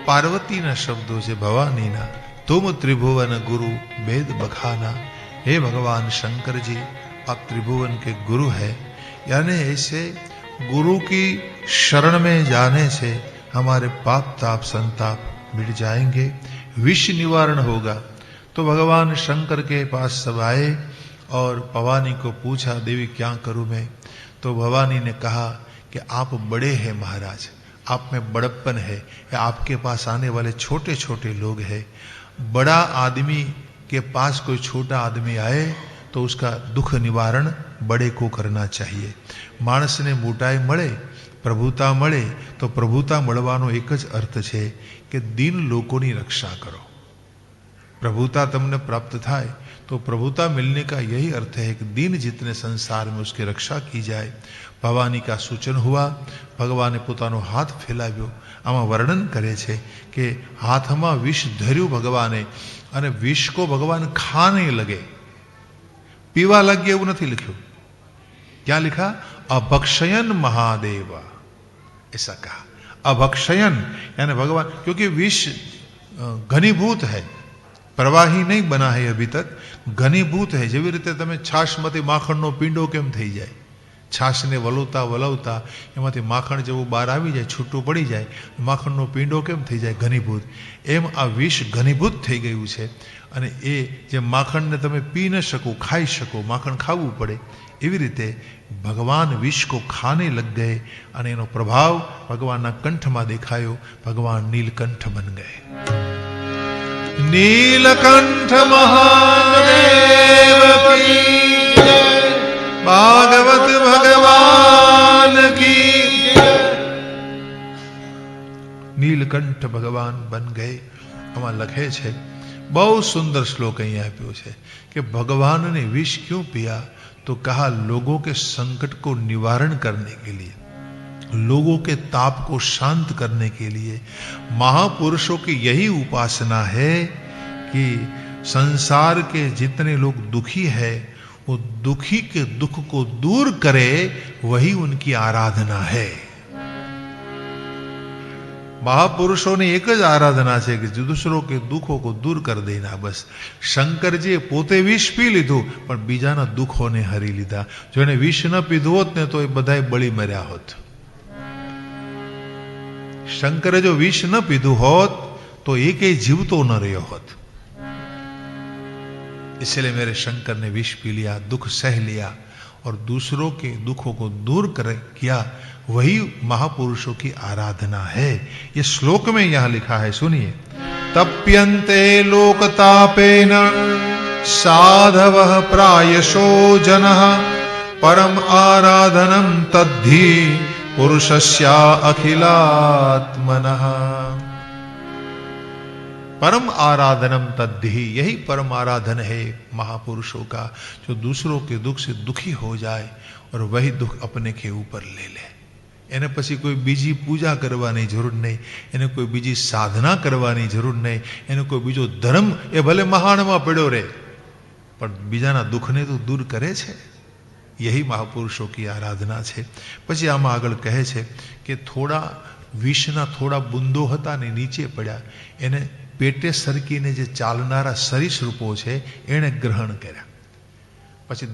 पार्वतीना शब्दों से भवानीना। तुम त्रिभुवन गुरु वेद बखाना। हे भगवान शंकर जी, आप त्रिभुवन के गुरु है, यानी ऐसे गुरु की शरण में जाने से हमारे पाप ताप संताप मिट जाएंगे, विष निवारण होगा। तो भगवान शंकर के पास सब आए और भवानी को पूछा, देवी क्या करूं मैं? तो भवानी ने कहा कि आप बड़े हैं महाराज, आप में बड़प्पन है, या आपके पास आने वाले छोटे छोटे लोग हैं। बड़ा आदमी के पास कोई छोटा आदमी आए तो उसका दुख निवारण बड़े को करना चाहिए। मानस ने मोटाई મળે, પ્રભુતા મળે, તો પ્રભુતા મળવાનો એક જ અર્થ છે કે દીન લોકોની રક્ષા કરો। प्रभुता तमने प्राप्त थाय तो प्रभुता मिलने का यही अर्थ है कि दीन जितने संसार में उसकी रक्षा की जाए। भवानी का सूचन हुआ, भगवान ने पोतानो हाथ फैलाव्यो। आमा वर्णन करे छे कि हाथमां विष धर्यु भगवाने अने विष को भगवान खाने लगे, पीवा लगे एवं नहीं लिख्યું। क्या लिखा? अभक्षयन महादेव, ऐसा कहा। अभक्षयन यानी भगवान, क्योंकि विष घनीभूत है, प्रवाही नहीं बना है अभी तक, घनीभूत है। जेवी रीते तमे छाशमांथी माखणनो पींडो केम थई जाय, छाश ने वलोवता वलोवता एमांथी माखण जेवुं बहार आवी जाय, छूटું पड़ी जाय, माखणनो पींडो केम थई जाय, घनीभूत। एम आ विष घनीभूत थई गयुं छे अने ए जे माखणने तमे पी न शको, खाई शको, माखण खावुं पड़े, एवी रीते भगवान विष को खाने लग गए अने एनो प्रभाव भगवानना कंठमां देखायो। भगवान नीलकंठ बन गए। नीलकंठ महादेव की जय, भागवत भगवान की जय। नीलकंठ भगवान बन गए। आमां लखे छे, बहुत सुंदर श्लोक अहीं आप्यो छे कि भगवान ने विष क्यों पिया? तो कहा लोगों के संकट को निवारण करने के लिए, लोगों के ताप को शांत करने के लिए। महापुरुषों की यही उपासना है कि संसार के जितने लोग दुखी है वो दुखी के दुख को दूर करे, वही उनकी आराधना है। महापुरुषों ने एक ज आराधना है कि दूसरों के दुखों को दूर कर देना। बस शंकर जी पोते विष पी लीधुं पण बीजाना दुखों ने हरी लीधा। जो एने विष न पीधुं होत ने तो ए बधाय बळी मर्या होत। शंकरे जो विष न पीधुं होत तो एक जीवतो न रह्यो होत। इसलिए मेरे शंकर ने विष पी लिया, दुख सह लिया और दूसरों के दुखों को दूर कर किया। वही महापुरुषों की आराधना है। ये श्लोक में यहां लिखा है, सुनिए। तप्यन्ते लोकतापेन साधवः प्रायशो जनः परम आराधनं तद्धि पुरुषस्या अखिलात्मनः। परम आराधनम तद्धि, यही परम आराधन है महापुरुषों का, जो दूसरों के दुख से दुखी हो जाए और वही दुख अपने के ऊपर ले ले। એને પછી કોઈ બીજી પૂજા કરવાની જરૂર નહીં, એને કોઈ બીજી સાધના કરવાની જરૂર નહીં, એને કોઈ બીજો ધર્મ એ ભલે મહાણમાં પડ્યો રહે પણ બીજાના દુઃખને તો દૂર કરે છે। यही महापुरुषों की आराधना है। પછી આમાં આગળ કહે છે કે થોડા વિષના થોડા બુંદો હતા ને નીચે પડ્યા, એને પેટે સરકીને જે ચાલનારા સરીસૃપો છે એણે ગ્રહણ કર્યા। પછી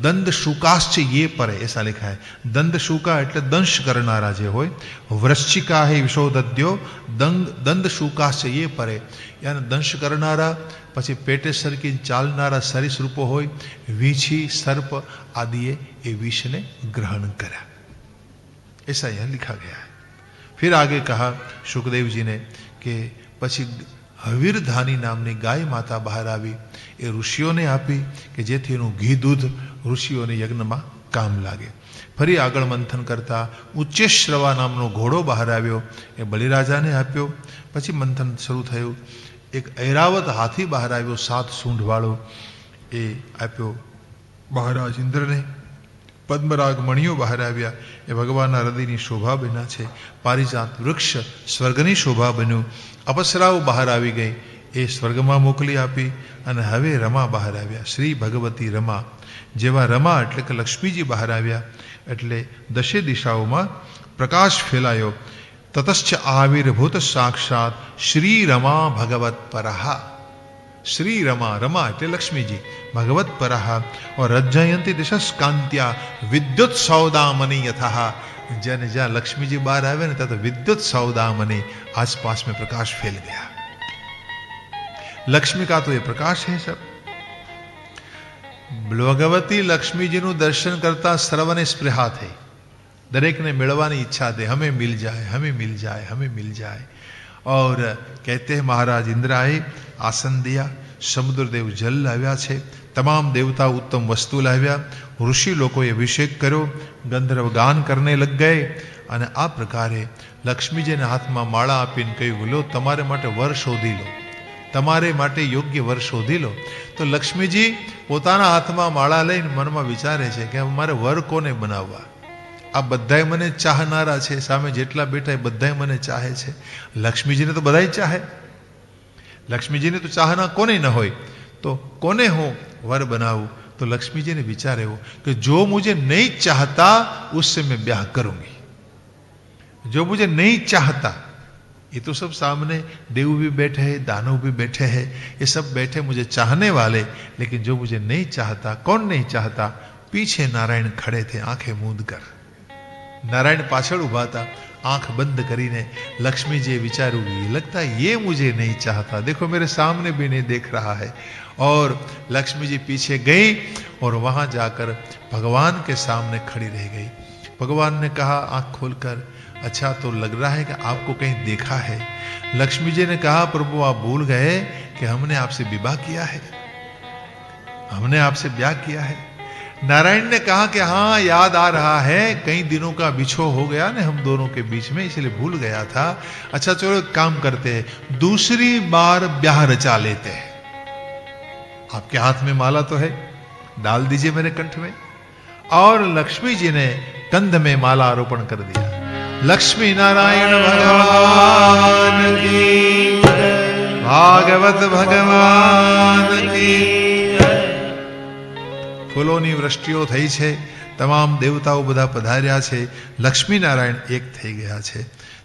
દંડ શુકાશ્ચ ये परे, ऐसा लिखा है। दंड शुका એટલે દંશ કરનારા જે હોય, વૃશ્ચિકા હે વિશોદદ્યો દંડ શુકાશ્ચ ये परे, यानी दंश करनारा। પછી પેટે સરકી ચાલનારા સરીસૃપો હોય, વીછી સર્પ આદિએ એ વિષને ગ્રહણ કર્યા। ऐसा यहाँ लिखा गया है। फिर आगे कहा सुखदेव जी ने कि પછી हवीरधानी नामनी गाय माता बहार आई, ए ऋषिओं ने आपी कि जेथी एनुं घी दूध ऋषिओं ने यज्ञ में काम लागे। फरी आगळ मंथन करता उच्चेश्रवा नामनो घोड़ो बहार आव्यो, ए बलिराजा ने आप्यो। पछी मंथन शुरू थयुं, एक ऐरावत हाथी बहार आव्यो 7 सूंढ वाळो, ए आप्यो महाराज इंद्र ने। पद्मराग मणिओ बहार आव्या, ए भगवान हृदयनी शोभा बन्या छे। पारिजात वृक्ष स्वर्गनी शोभा बन्युं। अपसराओ बहार आवी गई, ए स्वर्गमां मोकली आपी। अने हवे रमा बहार आव्या, श्री भगवती रमा जेवा रमा एटले के लक्ष्मीजी बहार आव्या। एटले दशे दिशाओमां प्रकाश फैलायो। ततश्च आविर्भूत साक्षात श्री रमा भगवत परहा। श्री रमा, रमा એટલે લક્ષ્મીજી, ભગવત પરહ और रज्जयंती दिशा कांत्या विद्युत सौदामणि यथा। जन जहाँ लक्ष्मी जी बाहर आवे ना तो विद्युत सौदामणि आसपास में प्रकाश फैल गया। लक्ष्मी का तो ये प्रकाश है सब। भगवती लक्ष्मी जी નું દર્શન કરતા સર્વને સ્પૃહા થઈ, દરેકને મેળવવાની ઈચ્છા થઈ, हमें मिल जाए, हमें मिल जाए, हमें मिल जाए। और कहते हैं महाराज इंद्र आए, आसन दिया, समुद्रदेव जल लाव्या छे, तमाम देवता उत्तम वस्तु लाव्या, ऋषि लोकोए अभिषेक कर्यो, गंधर्व गान करने लग गए। અને આ પ્રકારે લક્ષ્મીજીને હાથમાં માળા આપીને કહ્યું, લો તમારે માટે વર શોધી લો, તમારે માટે યોગ્ય વર શોધી લો। તો લક્ષ્મીજી પોતાના હાથમાં માળા લઈને મનમાં વિચારે છે કે મારે વર કોને બનાવવા? આ બધાય મને ચાહનારા છે, સામે જેટલા બેઠા એ બધાય મને ચાહે છે। લક્ષ્મીજીને તો બધાય ચાહે, લક્ષ્મીજીને તો ચાહના કોને ન હોય, તો કોને હું वर बनाऊं? तो लक्ष्मी जी ने विचार हो कि जो मुझे नहीं चाहता उससे मैं ब्याह करूंगी। जो मुझे नहीं चाहता, ये तो सब सामने देव भी बैठे हैं, दानव भी बैठे हैं, ये सब बैठे मुझे चाहने वाले, लेकिन जो मुझे नहीं चाहता, कौन नहीं चाहता? पीछे नारायण खड़े थे आंखें मूंद कर। नारायण पाछड़ उभा था, आंख बंद करीने लक्ष्मी जी विचारू, लगता है ये मुझे नहीं चाहता, देखो मेरे सामने भी नहीं देख रहा है। और लक्ष्मी जी पीछे गई और वहां जाकर भगवान के सामने खड़ी रह गई। भगवान ने कहा आंख खोलकर, अच्छा तो लग रहा है कि आपको कहीं देखा है। लक्ष्मी जी ने कहा, प्रभु आप भूल गए कि हमने आपसे विवाह किया है, हमने आपसे ब्याह किया है। नारायण ने कहा कि हाँ याद आ रहा है, कई दिनों का बिछो हो गया ना हम दोनों के बीच में, इसलिए भूल गया था। अच्छा चलो एक काम करते हैं, दूसरी बार ब्याह रचा लेते हैं। आपके हाथ में माला तो है, डाल दीजिए मेरे कंठ में। और लक्ष्मी जी ने कंध में माला आरोपण कर दिया। लक्ष्मी नारायण भगवान की, भागवत भगवान की। ફૂલોની વૃષ્ટિઓ થઈ છે, તમામ દેવતાઓ બધા પધાર્યા છે, લક્ષ્મી નારાયણ એક થઈ ગયા છે।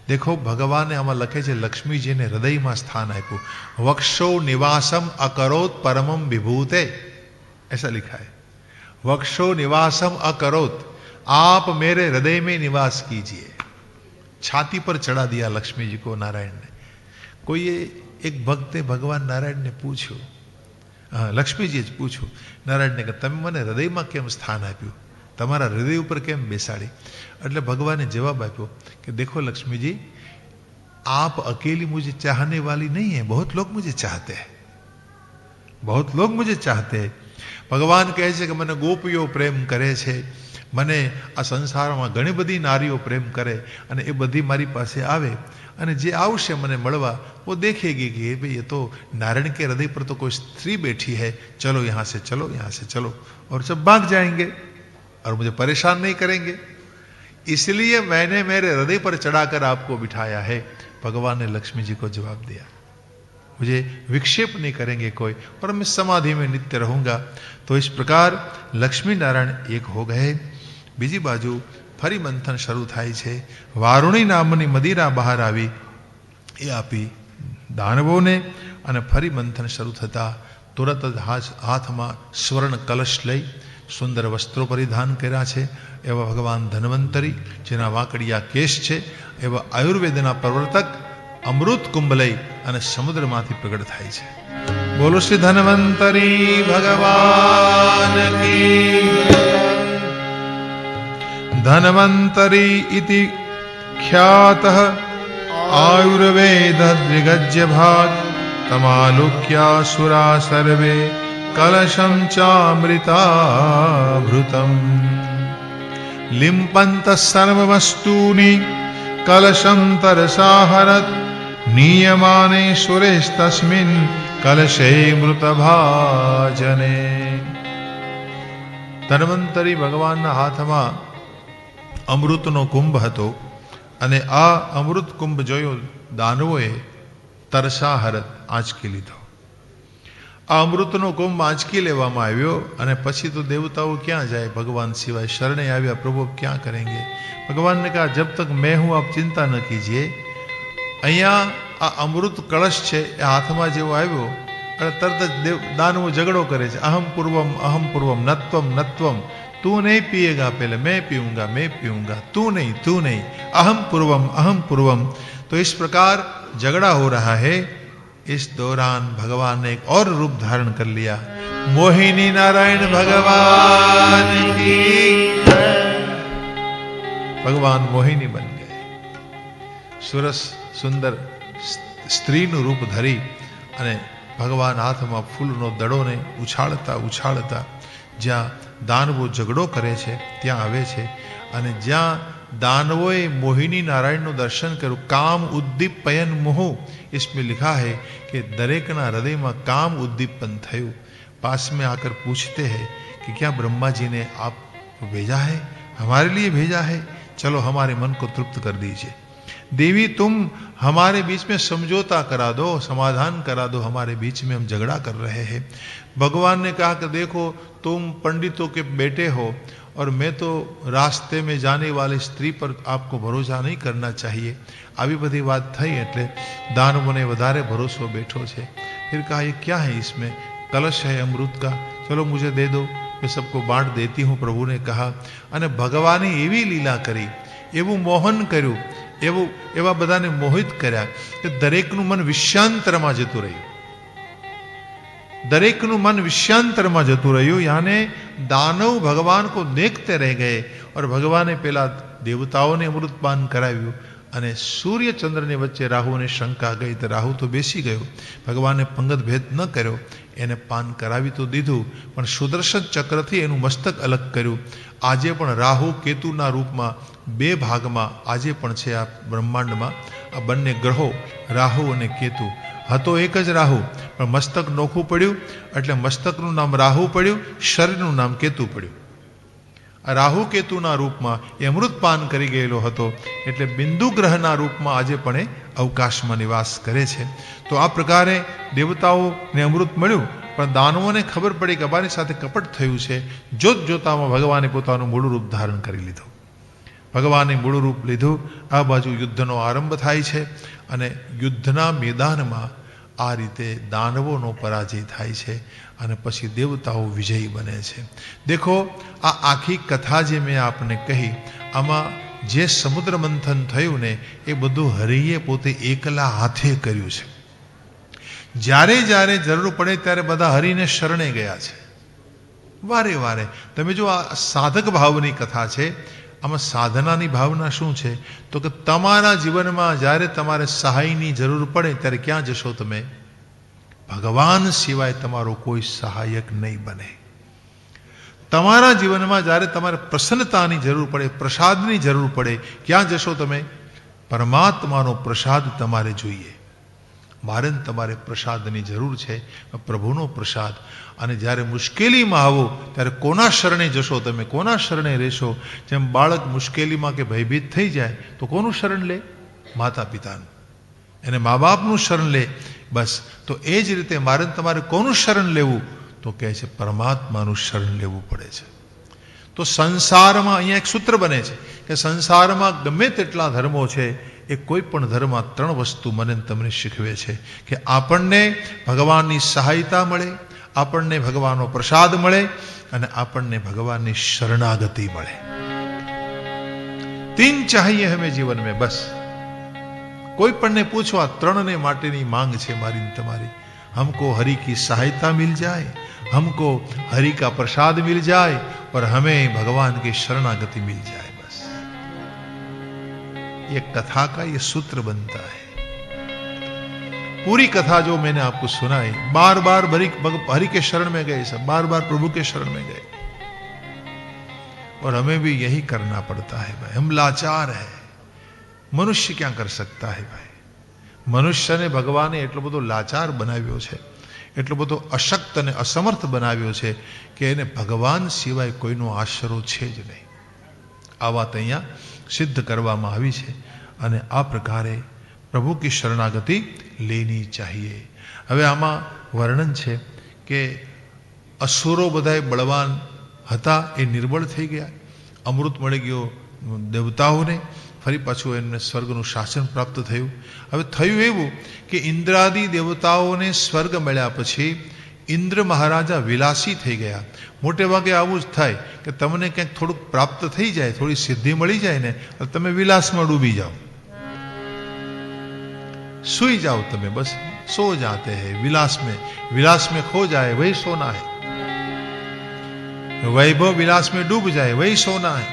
देखो भगवान आमा लखे छे, लक्ष्मी जी ने हृदय में स्थान आप्યું। वक्षो निवासम अकरोत परमम विभूते, ऐसा लिखा है। वक्षो निवासम अकरोत, आप मेरे हृदय में निवास कीजिए। छाती पर चढ़ा दिया लक्ष्मी जी को नारायण ने। कोई एक भक्त भगवान नारायण ने पूछो, लक्ष्मी जी पूछो, नारायण ने कहा तमे मने हृदय में केम स्थान आप्યું, તમારા હૃદય ઉપર કેમ બેસાડી? એટલે ભગવાને જવાબ આપ્યો कि देखो लक्ष्मी जी, आप अकेली मुझे चाहने वाली नहीं है, बहुत लोग मुझे चाहते हैं, बहुत लोग मुझे चाहते हैं। भगवान कहे છે કે મને ગોપીઓ પ્રેમ કરે છે, મને આ સંસારમાં ઘણી બધી નારીઓ પ્રેમ કરે, અને એ બધી મારી પાસે આવે, અને જે આવશે મને મળવા वो देखेगी कि भाई ये तो नारायण के हृदय पर तो कोई स्त्री बैठी है, चलो यहाँ से चलो, यहाँ से चलो, और सब भाग जाएंगे और मुझे परेशान नहीं करेंगे, इसलिए मैंने मेरे हृदय पर चढ़ाकर आपको बिठाया है। भगवान ने लक्ष्मी जी को जवाब दिया, मुझे विक्षेप नहीं करेंगे कोई, और मैं समाधि में नित्य रहूंगा। तो इस प्रकार लक्ष्मी नारायण एक हो गए। बीजी बाजू फरी मंथन शुरू थाय छे। वारुणी नामनी मदिरा बहार आवी, ए आपी दानवोने, अने फरी मंथन शुरू थता तुरत हाथ में स्वर्ण कलश लई सुंदर वस्त्रों परिधान कर्या छे एवा भगवान धन्वंतरी, जेना वाकड़िया केश छे, एवा आयुर्वेदना प्रवर्तक अमृत कुंभ लई अने समुद्रमांथी प्रगट थाय छे। बोलो श्री धन्वंतरी भगवान की। धन्वंतरी इति ख्यातः आयुर्वेद दिग्गज भाग, तमालुक्यासुरा सर्वे कलशं चामृताभृतं। लिम्पन्तः सर्ववस्तूनि कलशं तरसाहरत्, नीयमाने सुरेस्तस्मिन् कलशे मृतभाजने। धन्वंतरी भगवानना हाथमां अमृतनो कुंभ हतो, અને આ અમૃત કુંભ જોયો દાનવોએ તરસાહરત આંચકી લીધો। આ અમૃતનો કુંભ આંચકી લેવામાં આવ્યો, અને પછી તો દેવતાઓ ક્યાં જાય ભગવાન સિવાય, શરણે આવ્યા, પ્રભુ क्या करेंगे? भगवान ने कहा जब तक मैं हूं आप चिंता न कीजिए, અહીંયા આ અમૃત કળશ છે એ હાથમાં જેવો આવ્યો અને તરત જ દાનવો ઝઘડો કરે છે, અહમ પૂર્વમ નત્વમ નત્વમ, तू नहीं पिएगा पहले मैं पीऊंगा, तू नहीं, अहम पूर्वम। तो इस प्रकार झगड़ा हो रहा है। इस दौरान भगवान ने एक और रूप धारण कर लिया। मोहिनी नारायण भगवान की, भगवान मोहिनी बन गए। सुरस सुंदर स्त्रीનું રૂપ ધરી અને ભગવાન હાથમાં ફૂલનો દડોને ઉછાળતા ઉછાળતા જ્યાં દાનવો ઝઘડો કરે છે ત્યાં આવે છે અને જ્યાં दानवों मोहिनी नारायण दर्शन करूं, काम उद्दीपयन मोह, इसमें लिखा है कि दरेकना हृदय में काम उद्दीपन थयु। पास में आकर पूछते हैं कि क्या ब्रह्मा जी ने आप भेजा है, हमारे लिए भेजा है, चलो हमारे मन को तृप्त कर दीजिए। देवी तुम हमारे बीच में समझौता करा दो, समाधान करा दो, हमारे बीच में हम झगड़ा कर रहे हैं। भगवान ने कहा कि देखो तुम पंडितों के बेटे हो और मैं तो रास्ते में जाने वाली स्त्री पर आपको भरोसा नहीं करना चाहिए। આવી બધી વાત થઈ એટલે દાનવોને વધારે ભરોસો બેઠો છે। फिर कहा ये क्या है, इसमें कलश है अमृत का, चलो मुझे दे दो, मैं सबको बांट देती हूँ, प्रभु ने कहा। અને ભગવાને એવી લીલા કરી, એવું મોહન કર્યું, એવા બધાને મોહિત કર્યા કે દરેકનું મન વિષયાંતરમાં જતું રહ્યું। दरेकनु मन विषयांतर में जतु रह्यु, यानी दानव भगवान को देखते रह गए और भगवान ने पेला देवताओं ने अमृतपान कराव्યું અને સૂર્ય ચંદ્રની વચ્ચે રાહુને શંકા ગઈ તો રાહુ તો બેસી ગયો, ભગવાને પંગત ભેદ ન કર્યો, એને પાન કરાવી તો દીધું પણ સુદર્શન ચક્રથી એનું મસ્તક અલગ કર્યું। આજે પણ રાહુ કેતુના રૂપમાં બે ભાગમાં આજે પણ છે આ બ્રહ્માંડમાં। આ બંને ગ્રહો રાહુ અને કેતુ હતો એક જ રાહુ, પણ મસ્તક નોખું પડ્યું એટલે મસ્તકનું નામ રાહુ પડ્યું, શરીરનું નામ કેતુ પડ્યું। આ રાહુ કેતુના રૂપમાં એ અમૃતપાન કરી ગયેલો હતો એટલે બિંદુ ગ્રહના રૂપમાં આજે પણ એ અવકાશમાં નિવાસ કરે છે। તો આ પ્રકારે દેવતાઓને અમૃત મળ્યું પણ દાનવોને ખબર પડી કે અમારી સાથે કપટ થયું છે। જોત જોતામાં ભગવાને પોતાનું મૂળ રૂપ ધારણ કરી લીધું। ભગવાને મૂળ રૂપ લીધું। આ બાજુ યુદ્ધનો આરંભ થાય છે અને યુદ્ધના મેદાનમાં આ રીતે દાનવોનો પરાજય થાય છે અને પછી દેવતાઓ વિજયી બને છે। દેખો આ આખી કથા જે મેં આપને કહી, આમાં જે સમુદ્ર મંથન થયું ને એ બધું હરિએ પોતે એકલા હાથે કર્યું છે। જ્યારે જ્યારે જરૂર પડે ત્યારે બધા હરિને શરણે ગયા છે વારે વારે। તમે જો આ સાધક ભાવની કથા છે, આમાં સાધનાની ભાવના શું છે તો કે તમારા જીવનમાં જ્યારે તમારે સહાયની જરૂર પડે ત્યારે ક્યાં જશો તમે? ભગવાન સિવાય તમારો કોઈ સહાયક નહીં બને। તમારા જીવનમાં જ્યારે તમારે પ્રસન્નતાની જરૂર પડે, પ્રસાદની જરૂર પડે, ક્યાં જશો તમે? પરમાત્માનો પ્રસાદ તમારે જોઈએ। મારે તમારે પ્રસાદની જરૂર છે, પ્રભુનો પ્રસાદ। અને જ્યારે મુશ્કેલીમાં આવો ત્યારે કોના શરણે જશો તમે, કોના શરણે રહેશો? જેમ બાળક મુશ્કેલીમાં કે ભયભીત થઈ જાય તો કોનું શરણ લે? માતા પિતાનું, એને મા બાપનું શરણ લે। બસ તો એ જ રીતે મારે તમારે કોનું શરણ લેવું તો કહે છે પરમાત્માનું શરણ લેવું પડે છે। તો સંસારમાં અહીંયા એક સૂત્ર બને છે કે સંસારમાં ગમે તેટલા ધર્મો છે, એ કોઈ પણ ધર્મ આ ત્રણ વસ્તુ મને તમને શીખવે છે કે આપણને ભગવાનની સહાયતા મળે, આપણને ભગવાનનો પ્રસાદ મળે અને આપણને ભગવાનની શરણાગતિ મળે। तीन चाहिए हमें जीवन में, बस। कोई पण ने पूछो आ त्रण ने माटेनी मांग छे मारी ने तमारी। हमको हरि की सहायता मिल जाए, हमको हरि का प्रसाद मिल जाए और हमें भगवान की शरणागति मिल जाए, बस। ये कथा का ये सूत्र बनता है। पूरी कथा जो मैंने आपको सुनाई, बार बार हरि के शरण में गए सब, बार बार प्रभु के शरण में गए और हमें भी यही करना पड़ता है भाई। हम लाचार है, मनुष्य क्या कर सकता है भाई? मनुष्य ने भगवाने एटलो बधो लाचार बनाव्यो छे, एटलो बधो अशक्त ने असमर्थ बनाव्यो छे कि एने भगवान सिवाय कोईनो आशरो छे ज नहीं। आ वात अहींया सिद्ध करवामां आवी छे अने आ प्रकारे प्रभु की शरणागति लेनी चाहिए। हवे आमां वर्णन छे के असुरो बधाय बलवान हता, ए निर्बळ थई गया, अमृत मळी गयो देवताओने। ફરી પાછું એમને સ્વર્ગનું શાસન પ્રાપ્ત થયું. હવે થયું એવું કે ઇન્દ્રાદિ દેવતાઓને સ્વર્ગ મળ્યા પછી ઇન્દ્ર મહારાજા વિલાસી થઈ ગયા. મોટે ભાગે આવું જ થાય કે તમને ક્યાંક થોડુંક પ્રાપ્ત થઈ જાય, થોડી સિદ્ધિ મળી જાય ને, તમે વિલાસમાં ડૂબી જાઓ, સુઈ જાઓ તમે, બસ सो जाते हैं विलास में खो जाए वही सोना है, वैभव विलास में डूब जाए वही सोना है,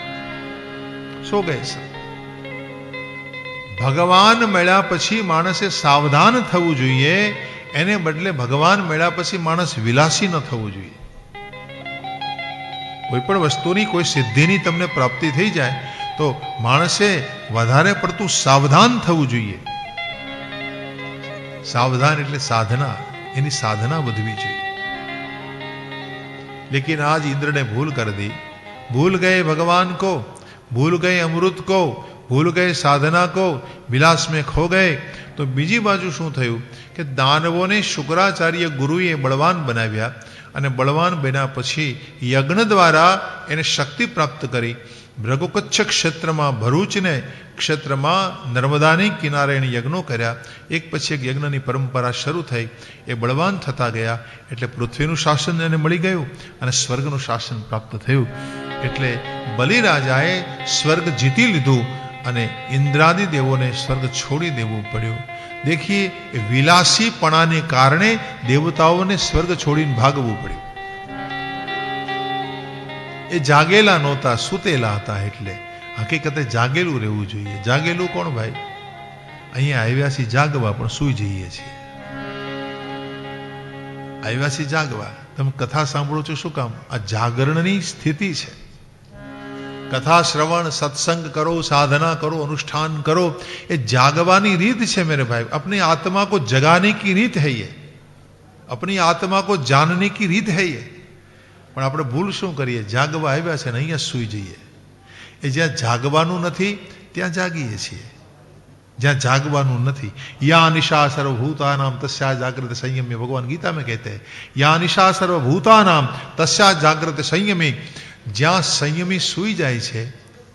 सो गए सब. ભગવાન મળ્યા પછી માણસે સાવધાન થવું જોઈએ, એને બદલે ભગવાન મળ્યા પછી માણસ વિલાસી ન થવું જોઈએ. કોઈ પણ વસ્તુની કોઈ સિદ્ધિની તમને પ્રાપ્તિ થઈ જાય તો માણસે વધારે પડતું સાવધાન થવું જોઈએ. सावधान એટલે साधना, એની साधना વધવી જોઈએ. लेकिन आज इंद्र ने भूल कर दी, भूल गए भगवान को, भूल गए अमृत को, भूल गए साधना को, विलास में खो गए. तो बीजी बाजू શું થયું કે દાનવોને શુક્રાચાર્ય ગુરુએ બળવાન બનાવ્યા અને બળવાન બન્યા પછી યજ્ઞ દ્વારા એને શક્તિ પ્રાપ્ત કરી. ભૃગુકચ્છ ક્ષેત્રમાં, ભરૂચને ક્ષેત્રમાં નર્મદાની કિનારે એને યજ્ઞો કર્યા. એક પછી એક યજ્ઞની પરંપરા શરૂ થઈ. એ બળવાન થતા ગયા એટલે પૃથ્વીનું શાસન એને મળી ગયું અને સ્વર્ગનું શાસન પ્રાપ્ત થયું. એટલે બલિરાજાએ સ્વર્ગ જીતી લીધું અને ઇન્દ્રાદિ દેવોને સ્વર્ગ છોડી દેવું પડ્યું. દેખીએ વિલાસીપણાને કારણે દેવતાઓને સ્વર્ગ છોડીને ભાગવું પડ્યું. એ જાગેલા નહોતા, સૂતેલા હતા. એટલે હકીકતે જાગેલું રહેવું જોઈએ. જાગેલું કોણ ભાઈ? અહીંયા આવ્યા છીએ જાગવા, પણ સૂઈ જઈએ છીએ. આવ્યા છીએ જાગવા. તમે કથા સાંભળો છો શું કામ? આ જાગરણની સ્થિતિ છે. कथा श्रवण, सत्संग करो, साधना करो, अनुष्ठान करो, ये जागवानी रीत है मेरे भाई. अपनी आत्मा को जगाने की रीत है ये, अपनी आत्मा को जानने की રીત है ये. પણ આપણે ભૂલ શું કરીએ? જાગવા આવ્યા છે ને અહીંયા સૂઈ જઈએ. એ જ્યાં જાગવાનું નથી ત્યાં જાગીએ છીએ, જ્યાં જાગવાનું નથી. या निशा सर्वभूतानाम तस्या जागृत संयमे, भगवान गीता में कहते हैं या निशा सर्वभूतानाम तस्या जागृत संयमे. જ્યાં સંયમી સૂઈ જાય છે,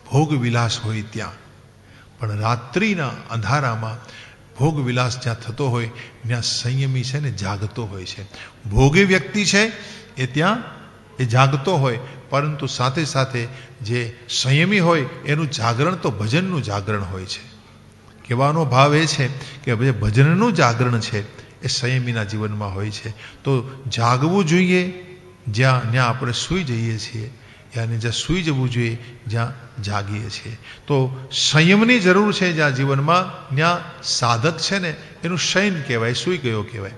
ભોગ વિલાસ હોય ત્યાં. પણ રાત્રિના અંધારામાં ભોગ વિલાસ જ્યાં થતો હોય ત્યાં સંયમી છે ને જાગતો હોય છે. ભોગી વ્યક્તિ છે એ ત્યાં એ જાગતો હોય, પરંતુ સાથે સાથે જે સંયમી હોય એનું જાગરણ તો ભજનનું જાગરણ હોય છે. કહેવાનો ભાવ એ છે કે જે ભજનનું જાગરણ છે એ સંયમીના જીવનમાં હોય છે. તો જાગવું જોઈએ જ્યાં આપણે સૂઈ જઈએ છીએ, યાની જ્યાં સૂઈ જવું જોઈએ જ્યાં જાગીએ છીએ. તો સંયમની જરૂર છે જ્યાં જીવનમાં, ત્યાં સાધક છે ને એનું શયન કહેવાય, સૂઈ ગયો કહેવાય.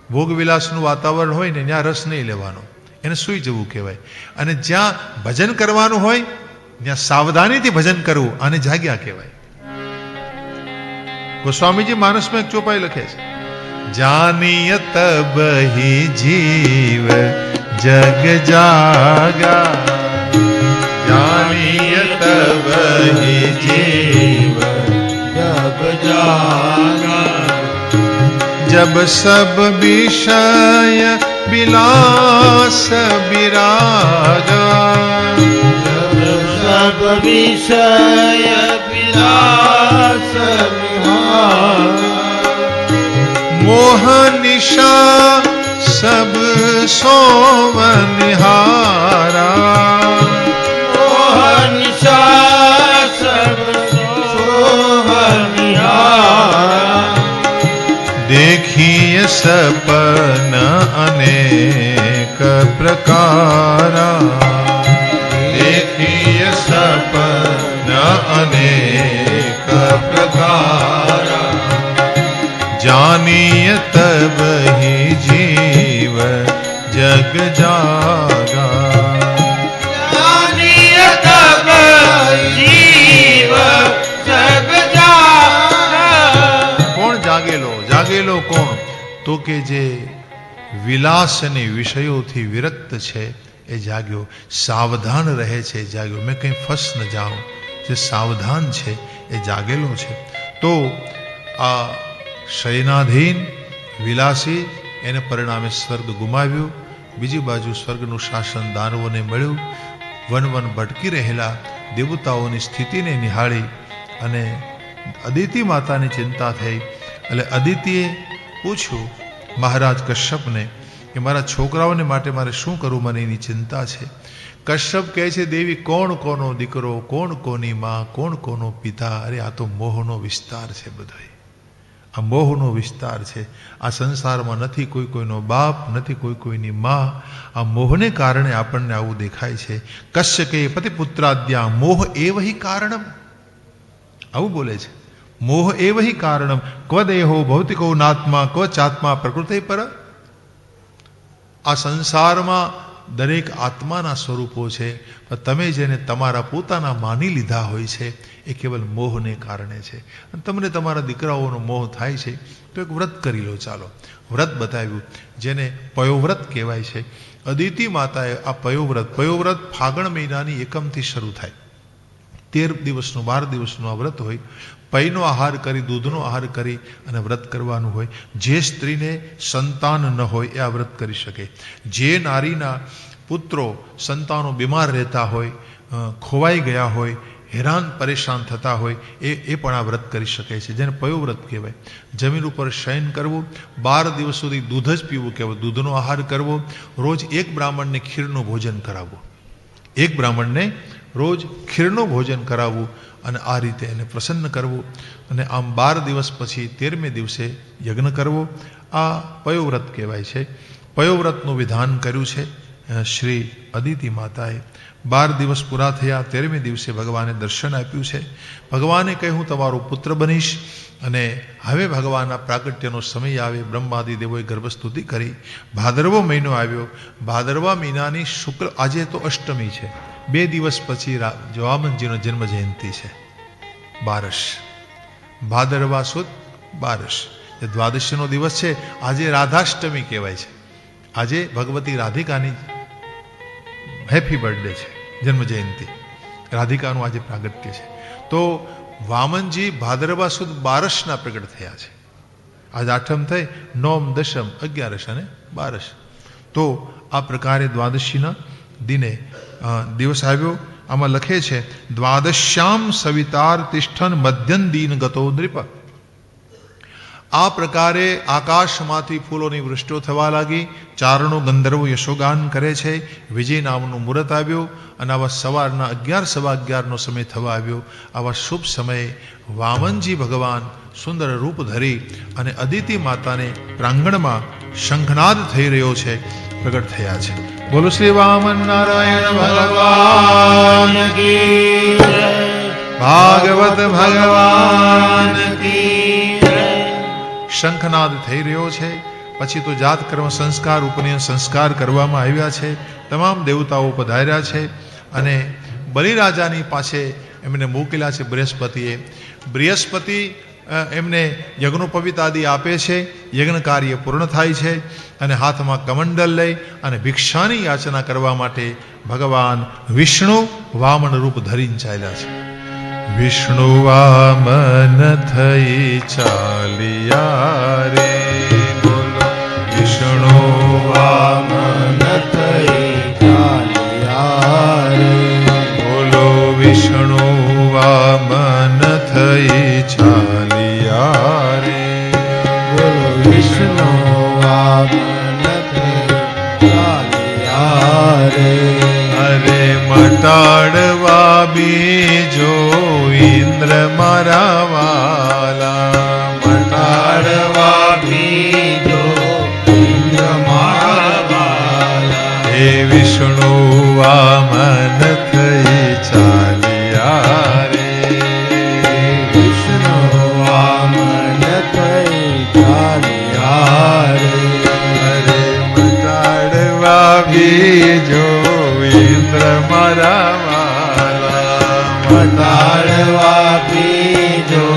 ભોગવિલાસનું વાતાવરણ હોય ને ત્યાં રસ નહીં લેવાનો, એને સૂઈ જવું કહેવાય. અને જ્યાં ભજન કરવાનું હોય ત્યાં સાવધાનીથી ભજન કરવું, આને જાગ્યા કહેવાય. ગોસ્વામીજી માનસમાં એક ચોપાઈ લખે છે, જાનીય તબ હી જીવ જગ જાગા, जानिय तब ही जीव जब जागा, जब सब विषय विलास विरागा, जब सब विषय विलास विरागा, मोह निशा सब सोवनिहारा, देखिए सपन अनेक प्रकारा, देखिए सपन अनेक प्रकारा, जानिए तब ही जीव जग जागा, जानिए तब जीव जग जागा. કોણ જાગેલો? જાગેલો કોણ? તો કે જે વિલાસ અને વિષયોથી વિરક્ત છે એ જાગ્યો, સાવધાન રહે છે જાગ્યો. મેં કંઈ ફસ ન જાઉં, જે સાવધાન છે એ જાગેલો છે. તો આ શયનાધીન વિલાસી એને પરિણામે સ્વર્ગ ગુમાવ્યું. બીજી બાજુ સ્વર્ગનું શાસન દાનવોને મળ્યું. વન વન ભટકી રહેલા દેવતાઓની સ્થિતિને નિહાળી અને અદિતિ માતાની ચિંતા થઈ. એટલે અદિતિએ પૂછ્યું મહારાજ કશ્યપને કે મારા છોકરાઓને માટે મારે શું કરવું, મને એની ચિંતા છે. કશ્યપ કહે છે, દેવી કોણ કોનો દીકરો, કોણ કોની માં, કોણ કોનો પિતા. અરે આ તો મોહનો વિસ્તાર છે બધો. આ મોહનો વિસ્તાર છે. આ સંસારમાં નથી કોઈ કોઈનો બાપ, નથી કોઈ કોઈની માં. આ મોહને કારણે આપણને આવું દેખાય છે. કશ્યકે પતિ પુત્રાદ્યા મોહ એવ હિ કારણમ. આવું બોલે છે, મોહ એવ હિ કારણમ. ક્વ દેહો ભૌતિકો નાત્મા ક્વ ચાત્મા પ્રકૃતિ પર. આ સંસારમાં દરેક આત્માના સ્વરૂપો છે, પણ તમે જેને તમારા પોતાના માની લીધા હોય છે એ કેવલ મોહને કારણે છે. અને તમને તમારા દીકરાઓનો મોહ થાય છે તો એક વ્રત કરી લો. ચાલો વ્રત બતાવ્યું જેને પયોવ્રત કહેવાય છે. અદિતિ માતાએ આ પયોવ્રત ફાગણ મહિનાની એકમથી શરૂ થાય. 13 દિવસનું 12 દિવસનું આ વ્રત હોય. પૈનો આહાર કરી, દૂધનો આહાર કરી અને વ્રત કરવાનું હોય. જે સ્ત્રીને સંતાન ન હોય એ આ વ્રત કરી શકે. જે નારીના પુત્રો સંતાનો બીમાર રહેતા હોય, ખોવાઈ ગયા હોય, હેરાન પરેશાન થતા હોય એ પણ આ વ્રત કરી શકે છે, જેને પયોવ્રત કહેવાય. જમીન ઉપર શયન કરવું, 12 દિવસ સુધી દૂધ જ પીવું કહેવાય, દૂધનો આહાર કરવો. રોજ એક બ્રાહ્મણને ખીરનું ભોજન કરાવવું, એક બ્રાહ્મણને રોજ ખીરનું ભોજન કરાવવું અને આ રીતે એને પ્રસન્ન કરવું. અને આમ 12 દિવસ પછી 13મે દિવસે યજ્ઞ કરવો. આ પયોવ્રત કહેવાય છે. પયોવ્રતનું વિધાન કર્યું છે શ્રી અદિતિ માતાએ. 12 દિવસ પૂરા થયા, 13મે દિવસે ભગવાને દર્શન આપ્યું છે. ભગવાને કહ્યું હું તમારો પુત્ર બનીશ. અને હવે ભગવાનના પ્રાગટ્યનો સમય આવે. બ્રહ્માદિ દેવોએ ગર્ભસ્તુતિ કરી. ભાદરવો મહિનો આવ્યો. ભાદરવા મહિનાની શુક્લ, આજે તો અષ્ટમી છે, 2 દિવસ પછી વામનજીનો જન્મ જયંતિ છે, બારસ. ભાદરવા સુદ બારસ એ દ્વાદશીનો દિવસ છે. આજે રાધાષ્ટમી કહેવાય છે. આજે ભગવતી રાધિકાની હેપી બર્થડે છે, જન્મ જયંતિ. રાધિકાનું આજે પ્રાગટ્ય છે. તો વામનજી ભાદરવા સુદ બારસના પ્રગટ થયા છે. આજે આઠમ થઈ, નોમ, દશમ, 11 અને 12. તો આ પ્રકારે દ્વાદશીના દિને દિવસ આવ્યો. આમાં લખે છે દ્વાદશ્યામ સવિતાર તિષ્ઠન મધ્યન દીન ગતો નૃપ. આ પ્રકારે આકાશમાંથી ફૂલોની વૃષ્ટિઓ થવા લાગી. ચારણો ગંધર્વો યશોગાન કરે છે. વિજય નામનું મુહૂર્ત આવ્યું અને આવા સવારના 11, સવા 11નો સમય થવા આવ્યો. આવા શુભ સમયે વામનજી ભગવાન સુંદર રૂપ ધરી અને અદિતિ માતાને પ્રાંગણમાં શંખનાદ થઈ રહ્યો છે, પ્રગટ થયા છે. બોલો શ્રી વામન નારાયણ ભગવાન કી જય. ભાગવત ભગવાન કી જય. શંખનાદ થઈ રહ્યો છે. પછી તો જાત કર્મ સંસ્કાર, ઉપનયન સંસ્કાર કરવામાં આવ્યા છે. તમામ દેવતાઓ પધાર્યા છે અને બલિરાજાની પાસે એમને મોકલ્યા છે બૃહસ્પતિએ. બૃહસ્પતિ એમને યજ્ઞોપવિત આદિ આપે છે. યજ્ઞ કાર્ય પૂર્ણ થાય છે અને હાથમાં કમંડલ લઈ અને ભિક્ષાની યાચના કરવા માટે ભગવાન વિષ્ણુ વામન રૂપ ધરીને ચાલ્યા છે. વિષ્ણુ વામન થઈ ચાલ્યા રે. બોલો વિષ્ણુ વામન થઈ ચાલ્યા રે. બોલો વિષ્ણુ વામન થઈ ચાલ્યા રે. બોલો વિષ્ણુ વામન થઈ ચાલ્યા રે. અરે મટાડવા બીજો ઇન્દ્ર મારા વાલા. મટાડવા બીજો ઇન્દ્ર મારા વાલા. હે વિષ્ણુ વામન થઈ ચાલ્યા રે. વિષ્ણુ વામન થઈ ચાલ્યા રે. અરે મટાડવા બીજો ઇન્દ્ર મારા વાલા. મટાડવા બીજો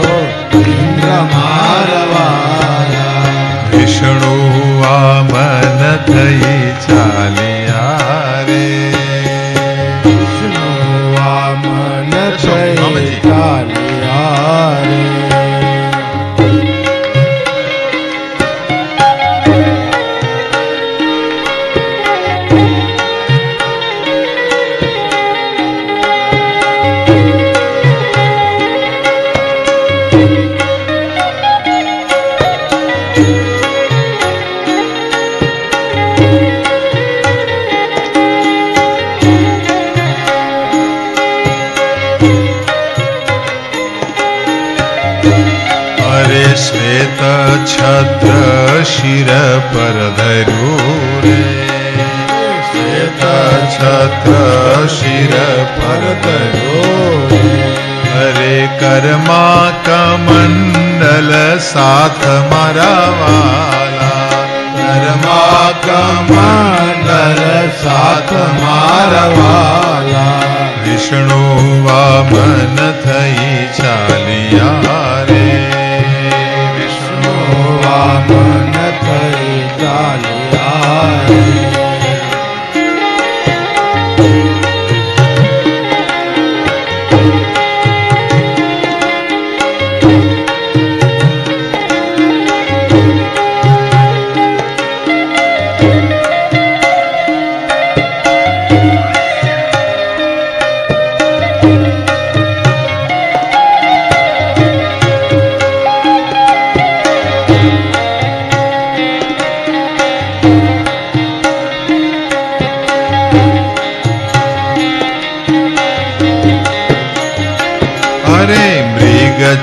ઇન્દ્ર મારા વાલા. વિષ્ણુ વામન થઈ ચાલ્યા રે. વિષ્ણુ વામન થઈ ચાલ્યા રે. શિર પર ધર્યું રે, શ્વેત છત્ર શિર પર ધર્યું રે, અરે કર્મા કમંડલ સાથ મારા વાલા, કર્મા કમંડલ સાથ મારા વાલા, વિષ્ણુ વામન થઈ ચાલ્યા રે, વિષ્ણુ વામન થઈ ચાલ્યા રે.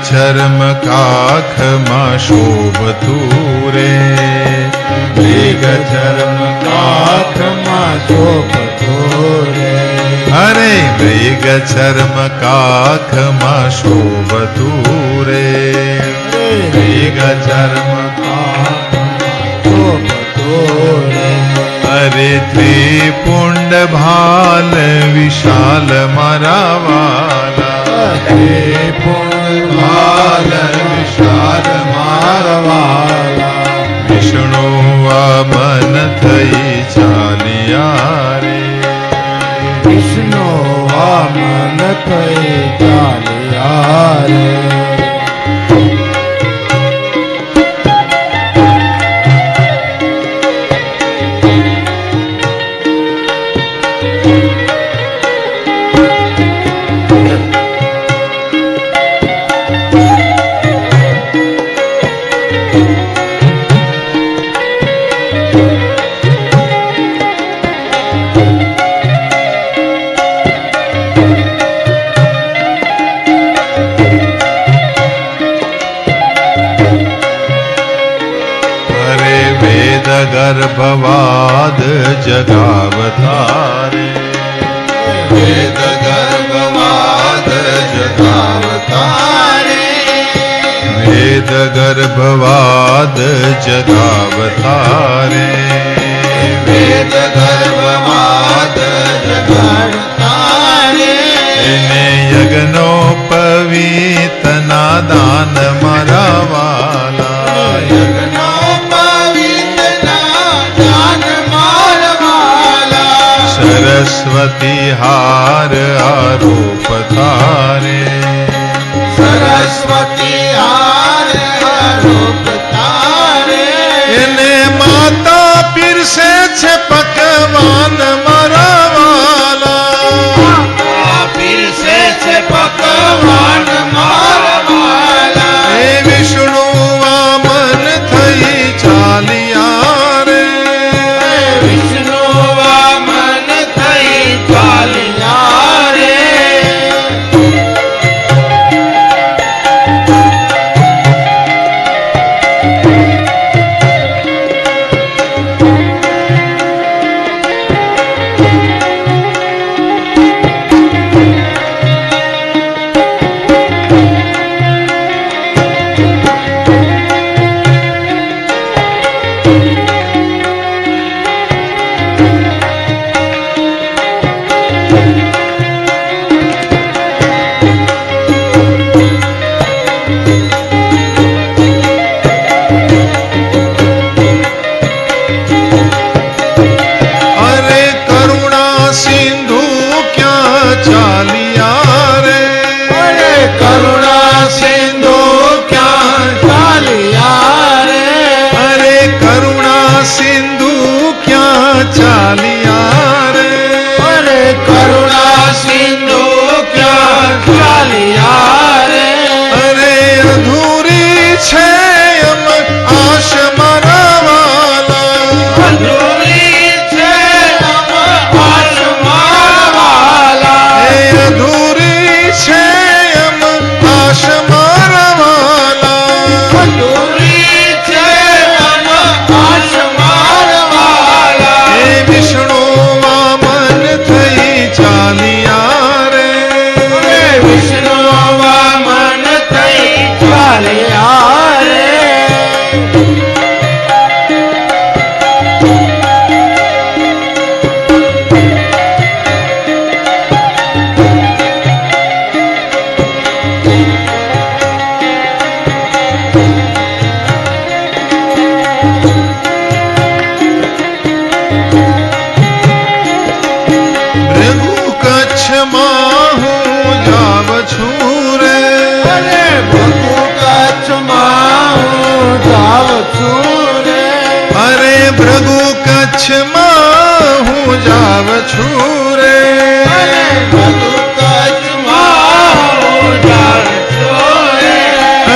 ચર્મ કાખમાં શોભતું રે, મૃગ ચર્મ કાખમાં શોભતું રે, અરે મૃગ ચર્મ કાખમાં શોભતું રે, મૃગ ચર્મ કાખમાં શોભતું રે, અરે ત્રિપુંડ ભાલ વિશાલ મારા વાલા, ત્રિપુંડ ભાલ વિશાલ મારા વાલા, વિષ્ણુ વામન થઈ ચાલ્યા રે, વિષ્ણુ વામન થઈ ચાલ્યા રે. ગર્ભવાદ જગાવતા રે, વેદ ગર્ભવાદ જગાવતા રે, વેદ ગર્ભવાદ જગાવતા રે, વેદ ગર્ભવાદ જગાવતા રે, એને યજ્ઞોપવીતના દાન મારા વાલા, યજ્ઞ સરસ્વતી હાર આરોપ તારે, સરસ્વતી હાર આરોપ તારે, એને માતા પીરસે છે પકવાન મારા વાલા, માતા પીરસે છે પકવાન મારા વાલા, એ વિષ્ણુ વામન થઈ ચાલ્યા રે, વિષ્ણુ વામન ચાલ્યા રે. કચ્છમાં હું જાવ છું રે, મધુ કચ્છમાં હું જાઉં છું રે.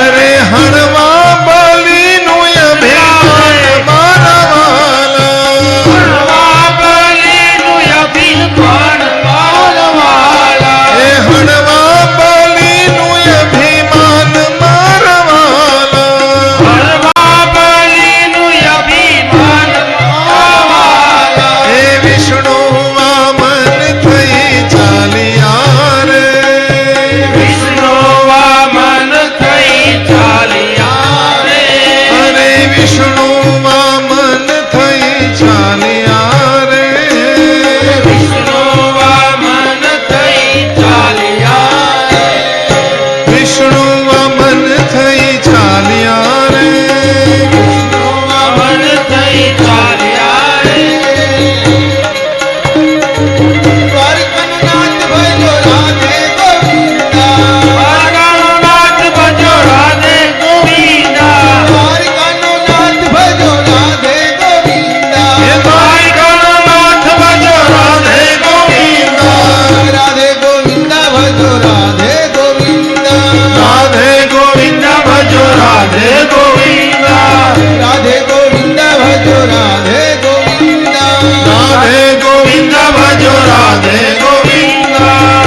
અરે હણવા બલીનું અભિમાન મારા વાલા, હણવા બલીનું અભિમાન મારા વાલા. એ હણવા બલીનું અભિમાન મારા વાલા, હણવા બલીનું અભિમાન મારા વાલા. એ વિષ્ણુ વામન થઈ ચાલ્યા રે, વિષ્ણુ વામન થઈ ચાલ્યા રે. અરે વિષ્ણુ વામન થઈ ચાલ્યા રે, વિષ્ણુ વામન થઈ ચાલ્યા રે. વિષ્ણુ વામન થઈ ચાલ્યા રે, વિષ્ણુ વામન થઈ ચાલ્યા રે. દ્વારકાનાથ ભજો રાધે ગોવિંદા. દ્વારકાનાથ ભજો રાધે ગોવિંદા. દ્વારકાનાથ ભજો રાધે ગોવિંદા. એ દ્વારકાનાથ ભજો રાધે ગોવિંદા, રાધે ગોવિંદા ભજો રાધે ગોવિંદા. રાધે ગોવિંદા ભજો રાધે ગોવિંદા, રાધે ગોવિંદા ભજો રાધે ગોવિંદા. રાધે ગોવિંદા ભજો રાધે ગોવિંદા.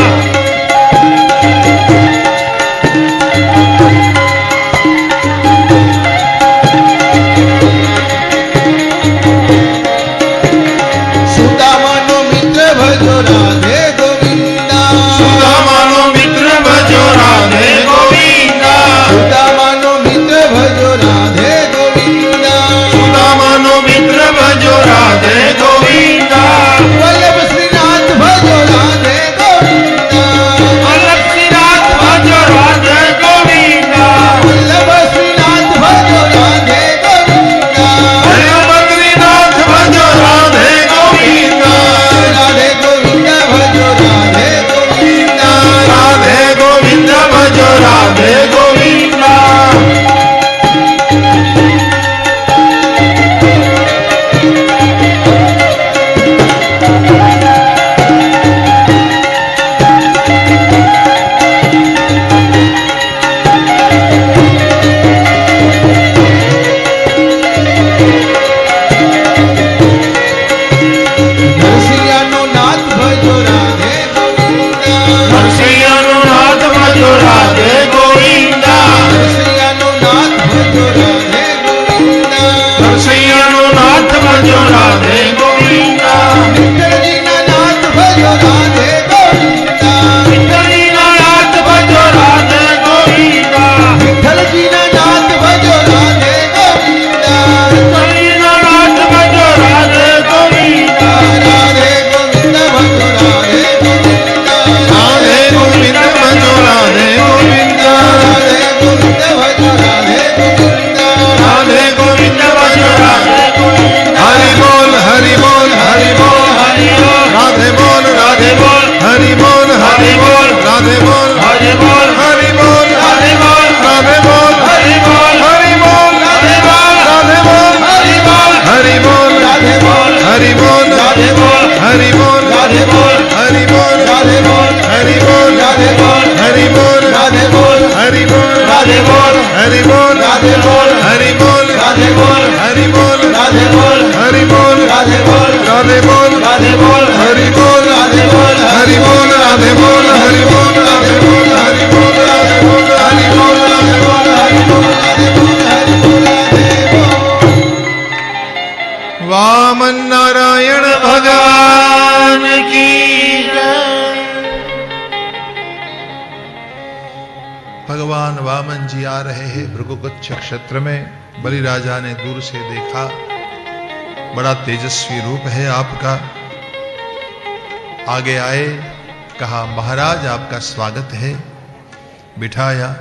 સુદામાનો મિત્ર ભજો રાધે ગોવિંદા. સુદામાનો મિત્ર ભજો રાધે ગોવિંદા, સુદામાનો મિત્ર ભજો રાધે ગોવિંદા. સુદામાનો મિત્ર ભજો રાધે ગોવિંદા, વલ્લભ શ્રીનાથ ભજો રાધે ગોવિંદા. વલ્લભ શ્રીનાથ ભજો રાધે ગોવિંદા. વલ્લભ શ્રીનાથ ભજો રાધે ગોવિંદા. હરે બદ્રીનાથ ભજો રાધે ગોવિંદા, રાધે ગોવિંદા ભજો રાધે ગોવિંદા. રાધે ગોવિંદા ભજો રાધે ગોવિંદા. નરસિંહનો નાથ ભજો રાધે ગોવિંદા. નરસિંહનો નાથ ભજો રાધે ગોવિંદા, નરસિંહનો નાથ ભજો રાધે ગોવિંદા. નરસિંહનો નાથ ભજો રાધે ગોવિંદા, વિઠ્ઠલજીના નાથ ભજો રાધે ગોવિંદા. વિઠ્ઠલજીના નાથ ભજો રાધે ગોવિંદા. વિઠ્ઠલજીના નાથ ભજો રાધે ગોવિંદા. વિઠ્ઠલજીના નાથ ભજો રાધે ગોવિંદા. રાધે ગોવિંદા ભજો રાધે ગોવિંદા. રાધે ગોવિંદ ભજો રાધે ગોવિંદા, રાધે ગોવિંદા ભજો રાધે ગોવિંદા. રાધે ગોવિંદ ભજો રાધે ગોવિંદા. હરિ બોલ હરિ બોલ હરિ બોલ હરિ બોલ. રાધે બોલ રાધે બોલ હરિ બોલ હરિ બોલ રાધે બોલ હરિ બોલ. હરિ બોલ હરિ બોલ. રાધે બોલ હરિ બોલ. હરિ બોલ રાધે બોલ. રાધે બોલ હરિ બોલ. હરિ બોલ રાધે બોલ. હરિ બોલ રાધે બોલ. હરિ બોલ રાધે બોલ. હરિ બોલ રાધે બોલ. હરિ બોલ રાધે બોલ. હરિ બોલ રાધે બોલ. હરિ બોલ રાધે બોલ. હરિ બોલ રાધે બોલ. હરિ બોલ રાધે બોલ. હરિ બોલ રાધે બોલ. હરિ બોલ રાધે બોલ. રાધે બોલ રાધે બોલ. હરિ બોલ રાધે બોલ. હરિ બોલ રાધે બોલ હરિ બોલ રાધે બોલ હરિ બોલ રાધે બોલ હરિ બોલ રાધે બોલ હરિ બોલ રાધે બોલ. રાધે બોલ. રાધે બોલ. વામન નારાયણ ભગવાન કી જય. भगवान वामन जी आ रहे हैं भृगुगच्छ क्षेत्र में। बलि राजा ने दूर से देखा, बड़ा तेजस्वी रूप है आपका। आगे आए, कहा महाराज आपका स्वागत है। बिठाया,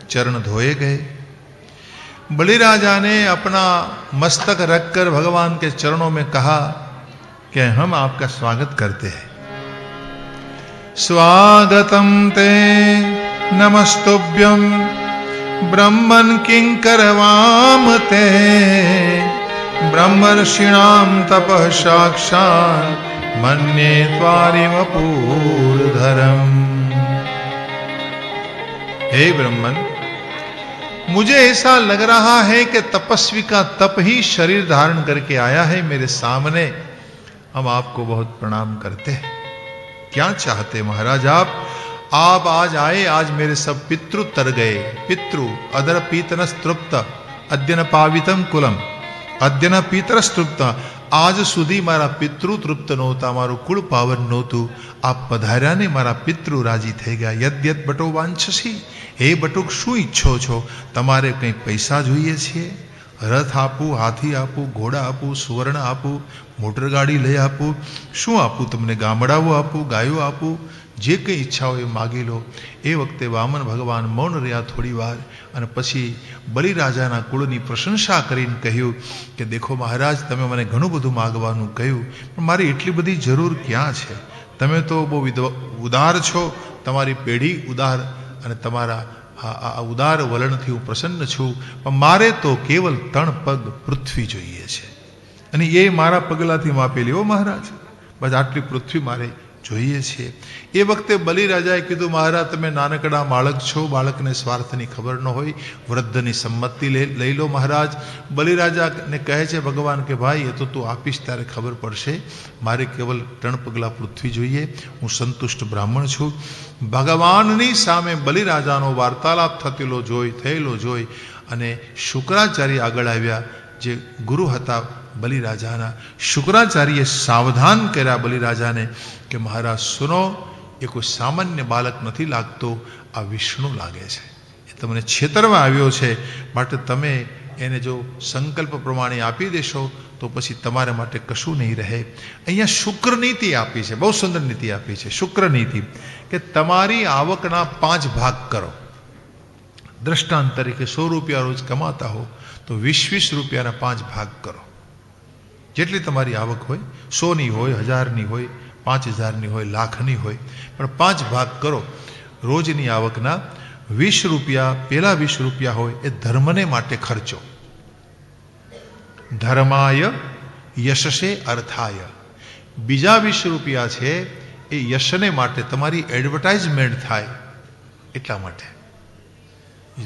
चरण धोए गए। बलि राजा ने अपना मस्तक रखकर भगवान के चरणों में कहा कि हम आपका स्वागत करते हैं। स्वागतम ते नमस्तुभ्यं ब्रह्मन् किंकरवाम ते ब्रह्मर्षिणां तपः साक्षात् मन्ये त्वारिव पूर्धरम्। हे ब्रह्मन, मुझे ऐसा लग रहा है कि तपस्वी का तप ही शरीर धारण करके आया है मेरे सामने। हम आपको बहुत प्रणाम करते हैं। क्या चाहते महाराज आप आज आए, आज मेरे सब पितृ तर गए। पितृ अदर पीतन तृप्त अद्यन पावितम कुलम, अद्यन पीतर तृप्त। आज સુધી મારા પિતૃ તૃપ્ત નહોતા, મારું કુળ પાવન નહોતું. આપ પધાર્યા ને મારા પિતૃ રાજી થઈ ગયા. યદ્યત બટો વાંછસી, હે બટુક શું ઈચ્છો છો? તમારે કંઈ પૈસા જોઈએ છે? રથ આપું, હાથી આપું, ઘોડા આપું, સુવર્ણ આપું, મોટર ગાડી લઈ આપું? શું આપું તમને? ગામડાઓ આપું, ગાયો આપું? જે કંઈ ઈચ્છા હોય એ માગી લો. એ વખતે વામન ભગવાન મૌન રહ્યા થોડી વાર અને પછી બલિરાજાના કુળની પ્રશંસા કરીને કહ્યું કે દેખો મહારાજ, તમે મને ઘણું બધું માગવાનું કહ્યું, પણ મારી એટલી બધી જરૂર ક્યાં છે? તમે તો બહુ ઉદાર છો, તમારી પેઢી ઉદાર અને તમારા આ ઉદાર વલણથી હું પ્રસન્ન છું, પણ મારે તો કેવલ 3 પગ પૃથ્વી જોઈએ છે અને એ મારા પગલાથી માપેલી. હો મહારાજ, બસ આટલી પૃથ્વી મારે જોઈએ છે. એ વખતે બલિરાજાએ કીધું મહારાજ, તમે નાનકડા બાળક છો, બાળકને સ્વાર્થની ખબર ન હોય, વૃદ્ધની સંમતિ લઈ લો. મહારાજ બલિરાજાને કહે છે ભગવાન કે ભાઈ એ તો તું આપીશ ત્યારે ખબર પડશે, મારે કેવલ 3 પગલા પૃથ્વી જોઈએ, હું સંતુષ્ટ બ્રાહ્મણ છું. ભગવાનની સામે બલિરાજાનો વાર્તાલાપ થયેલો જોઈ અને શુક્રાચાર્ય આગળ આવ્યા, જે ગુરુ હતા બલિરાજાના. શુક્રાચાર્યે સાવધાન કર્યા બલિરાજાને કે મહારાજ સુનો, એ કોઈ સામાન્ય બાળક નથી લાગતો, આ વિષ્ણુ લાગે છે. એ તમને છેતરવા આવ્યો છે, માટે તમે એને જો સંકલ્પ પ્રમાણે આપી દેશો તો પછી તમારા માટે કશું નહીં રહે. અહીંયા શુક્ર નીતિ આપી છે, બહુ સુંદર નીતિ આપી છે. શુક્ર નીતિ કે તમારી આવકના 5 ભાગ કરો. દ્રષ્ટાંત તરીકે 100 રૂપિયા રોજ કમાતા હો તો 20-20 રૂપિયાના 5 ભાગ કરો. જેટલી તમારી આવક હોય, 100ની હોય, 1000ની હોય, 5000ની હોય, લાખની હોય, પણ 5 ભાગ કરો. રોજની આવકના 20 રૂપિયા, પેલા 20 રૂપિયા હોય એ ધર્મને માટે ખર્ચો. ધર્માય યશસે અર્થાય. બીજા 20 રૂપિયા છે એ યશને માટે, તમારી એડવર્ટાઇઝમેન્ટ થાય એટલા માટે.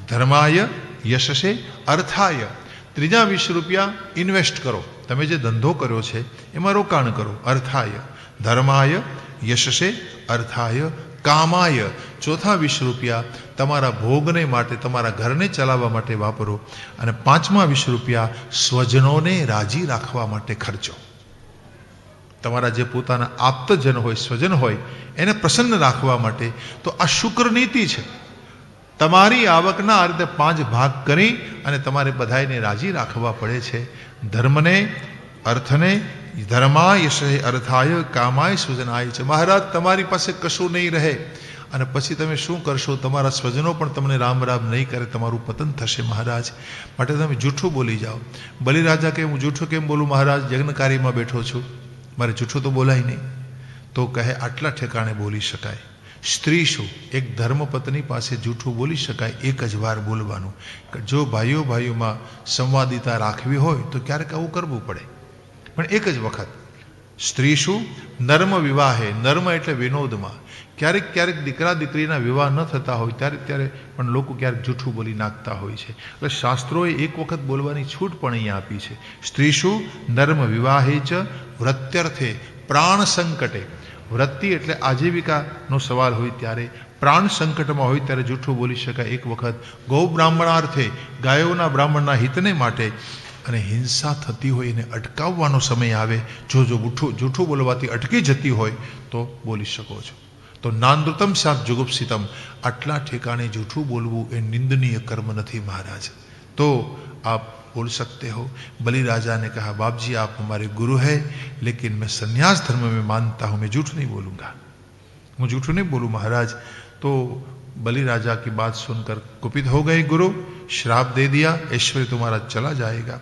ધર્માય યશસે અર્થાય. ત્રીજા 20 રૂપિયા ઇન્વેસ્ટ કરો, તમે જે ધંધો કર્યો છે એમાં રોકાણ કરો. અર્થાય, ધર્માય, યશસે, અર્થાય, કામાય. ચોથા 20 રૂપિયા તમારા ભોગને માટે, તમારા ઘરને ચલાવવા માટે વાપરો. અને 5મા 20 રૂપિયા સ્વજનોને રાજી રાખવા માટે ખર્ચો. તમારા જે પોતાના આપ્તજન હોય, સ્વજન હોય, એને પ્રસન્ન રાખવા માટે. તો આ શુક્ર નીતિ છે. તમારી આવકના આ રીતે 5 ભાગ કરી અને તમારે બધાને રાજી રાખવા પડે છે. ધર્મને, અર્થને, ધર્માય યશે અર્થાય કામાય સ્વજનાય છે. મહારાજ તમારી પાસે કશું નહીં રહે અને પછી તમે શું કરશો? તમારા સ્વજનો પણ તમને રામ રામ નહીં કરે, તમારું પતન થશે મહારાજ. માટે તમે જૂઠું બોલી જાઓ. બલિરાજા કે હું જૂઠું કેમ બોલું મહારાજ? યજ્ઞકાર્યમાં બેઠો છું, મારે જૂઠું તો બોલાય નહીં. તો કહે આટલા ઠેકાણે બોલી શકાય. સ્ત્રી શું, એક ધર્મપત્ની પાસે જૂઠું બોલી શકાય, એક જ વાર બોલવાનું. જો ભાઈઓમાં સંવાદિતા રાખવી હોય તો ક્યારેક આવું કરવું પડે, પણ એક જ વખત. સ્ત્રી શું, નર્મ વિવાહે. નર્મ એટલે વિનોદમાં. ક્યારેક દીકરા દીકરીના વિવાહ ન થતા હોય ત્યારે પણ લોકો ક્યારેક જૂઠું બોલી નાખતા હોય છે. એટલે શાસ્ત્રોએ એક વખત બોલવાની છૂટ પણ અહીંયા આપી છે. સ્ત્રી શું, નર્મ વિવાહે ચ વૃત્યર્થે પ્રાણ સંકટે. વૃત્તિ એટલે આજીવિકાનો સવાલ હોય ત્યારે, પ્રાણ સંકટમાં હોય ત્યારે જૂઠું બોલી શકાય એક વખત. ગૌ બ્રાહ્મણાર્થે, ગાયોના બ્રાહ્મણના હિતને માટે. અને હિંસા થતી હોય એને અટકાવવાનો સમય આવે, જો જૂઠું બોલવાથી અટકી જતી હોય તો બોલી શકો છો. તો નાનૃતમ સાત જુગુપ્સિતમ. આટલા ઠેકાણે જૂઠું બોલવું એ નિંદનીય કર્મ નથી મહારાજ. તો आप बोल सकते हो. बलिराजा ने कहा बाप जी आप हमारे गुरु हैं, लेकिन मैं संन्यास धर्म में मानता हूं, मैं झूठ नहीं बोलूंगा, मैं झूठ नहीं बोलूं महाराज. तो बलिराजा की बात सुनकर कुपित हो गए गुरु. श्राप दे दिया, ऐश्वर्य तुम्हारा चला जाएगा।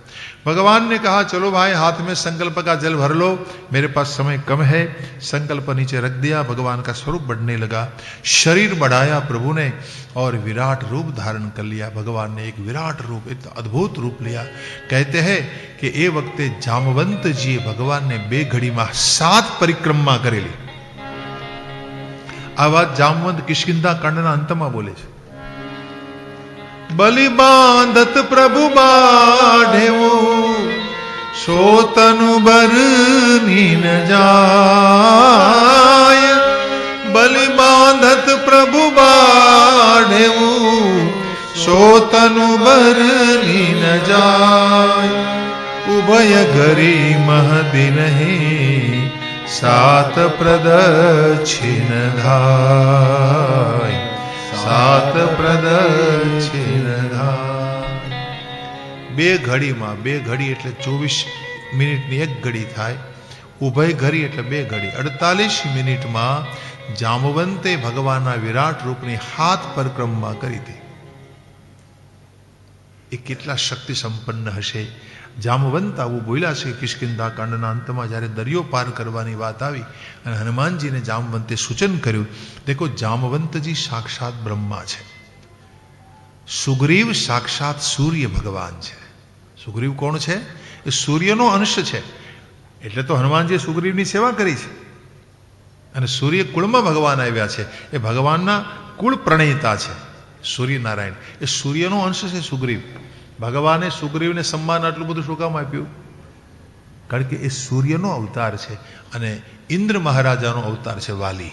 भगवान ने कहा चलो भाई हाथ में संकल्प का जल भर लो, मेरे पास समय कम है। संकल्प नीचे रख दिया, भगवान का स्वरूप बढ़ने लगा, शरीर बढ़ाया प्रभु ने और विराट रूप धारण कर लिया। भगवान ने एक विराट रूप, एक अद्भुत रूप लिया। कहते हैं कि ए वक्ते जामवंत जी भगवान ने 2 घड़ी में 7 परिक्रमा करेली। आ बात जामवंत किष्किंधा कांडना अंतમાં बोले छे। बलि बांधत प्रभु बाढ़ेवो, सोतनु बरनी न जाय। बलि बांधत प्रभु बाढ़ेवो, सोतनु बरनी न जाय। उभय घरी महदिन हे, 7 प्रदक्षिण धाय। 7 प्रदक्षिण धाय। 2 ઘડીમાં 2 ઘડી એટલે 24 મિનિટની 1 ઘડી થાય। ઉભય ઘડી એટલે 2 ઘડી 48 મિનિટમાં જામવંતે ભગવાનના વિરાટ રૂપની 7 પરિક્રમા કરી હતી। એ કેટલા શક્તિ સંપન્ન હશે। જામવંત આવું બોલ્યા છે કિષ્કિંધા કાંડના અંતમાં જ્યારે દરિયો પાર કરવાની વાત આવી અને હનુમાનજીને જામવંતે સૂચન કર્યું, દેખો જામવંતજી સાક્ષાત બ્રહ્મા છે, સુગ્રીવ સાક્ષાત સૂર્ય ભગવાન છે। સુગ્રીવ કોણ છે? એ સૂર્યનો અંશ છે, એટલે તો હનુમાનજીએ સુગ્રીવની સેવા કરી છે। અને સૂર્ય કુળમાં ભગવાન આવ્યા છે, એ ભગવાનના કુળ પ્રણેતા છે સૂર્યનારાયણ। એ સૂર્યનો અંશ છે સુગ્રીવ। ભગવાને સુગ્રીવને સન્માન આટલું બધું શું કામ આપ્યું? કારણ કે એ સૂર્યનો અવતાર છે અને ઇન્દ્ર મહારાજાનો અવતાર છે વાલી।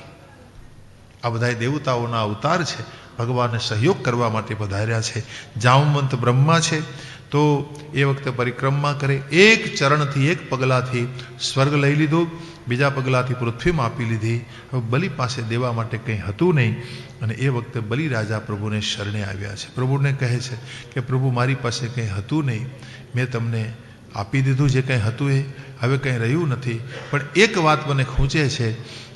આ બધા દેવતાઓના અવતાર છે, ભગવાનને સહયોગ કરવા માટે પધાર્યા છે। જામવંત બ્રહ્મા છે તો એ વખતે પરિક્રમા કરે, 1 ચરણથી 1 પગલાથી સ્વર્ગ લઈ લીધું, બીજા પગલાથી પૃથ્વીમાં આપી લીધી। હવે બલિ પાસે દેવા માટે કંઈ હતું નહીં અને એ વખતે બલિ રાજા પ્રભુને શરણે આવ્યા છે। પ્રભુને કહે છે કે પ્રભુ મારી પાસે કંઈ હતું નહીં, મેં તમને આપી દીધું જે કંઈ હતું એ, હવે કંઈ રહ્યું નથી, પણ એક વાત મને ખૂંચે છે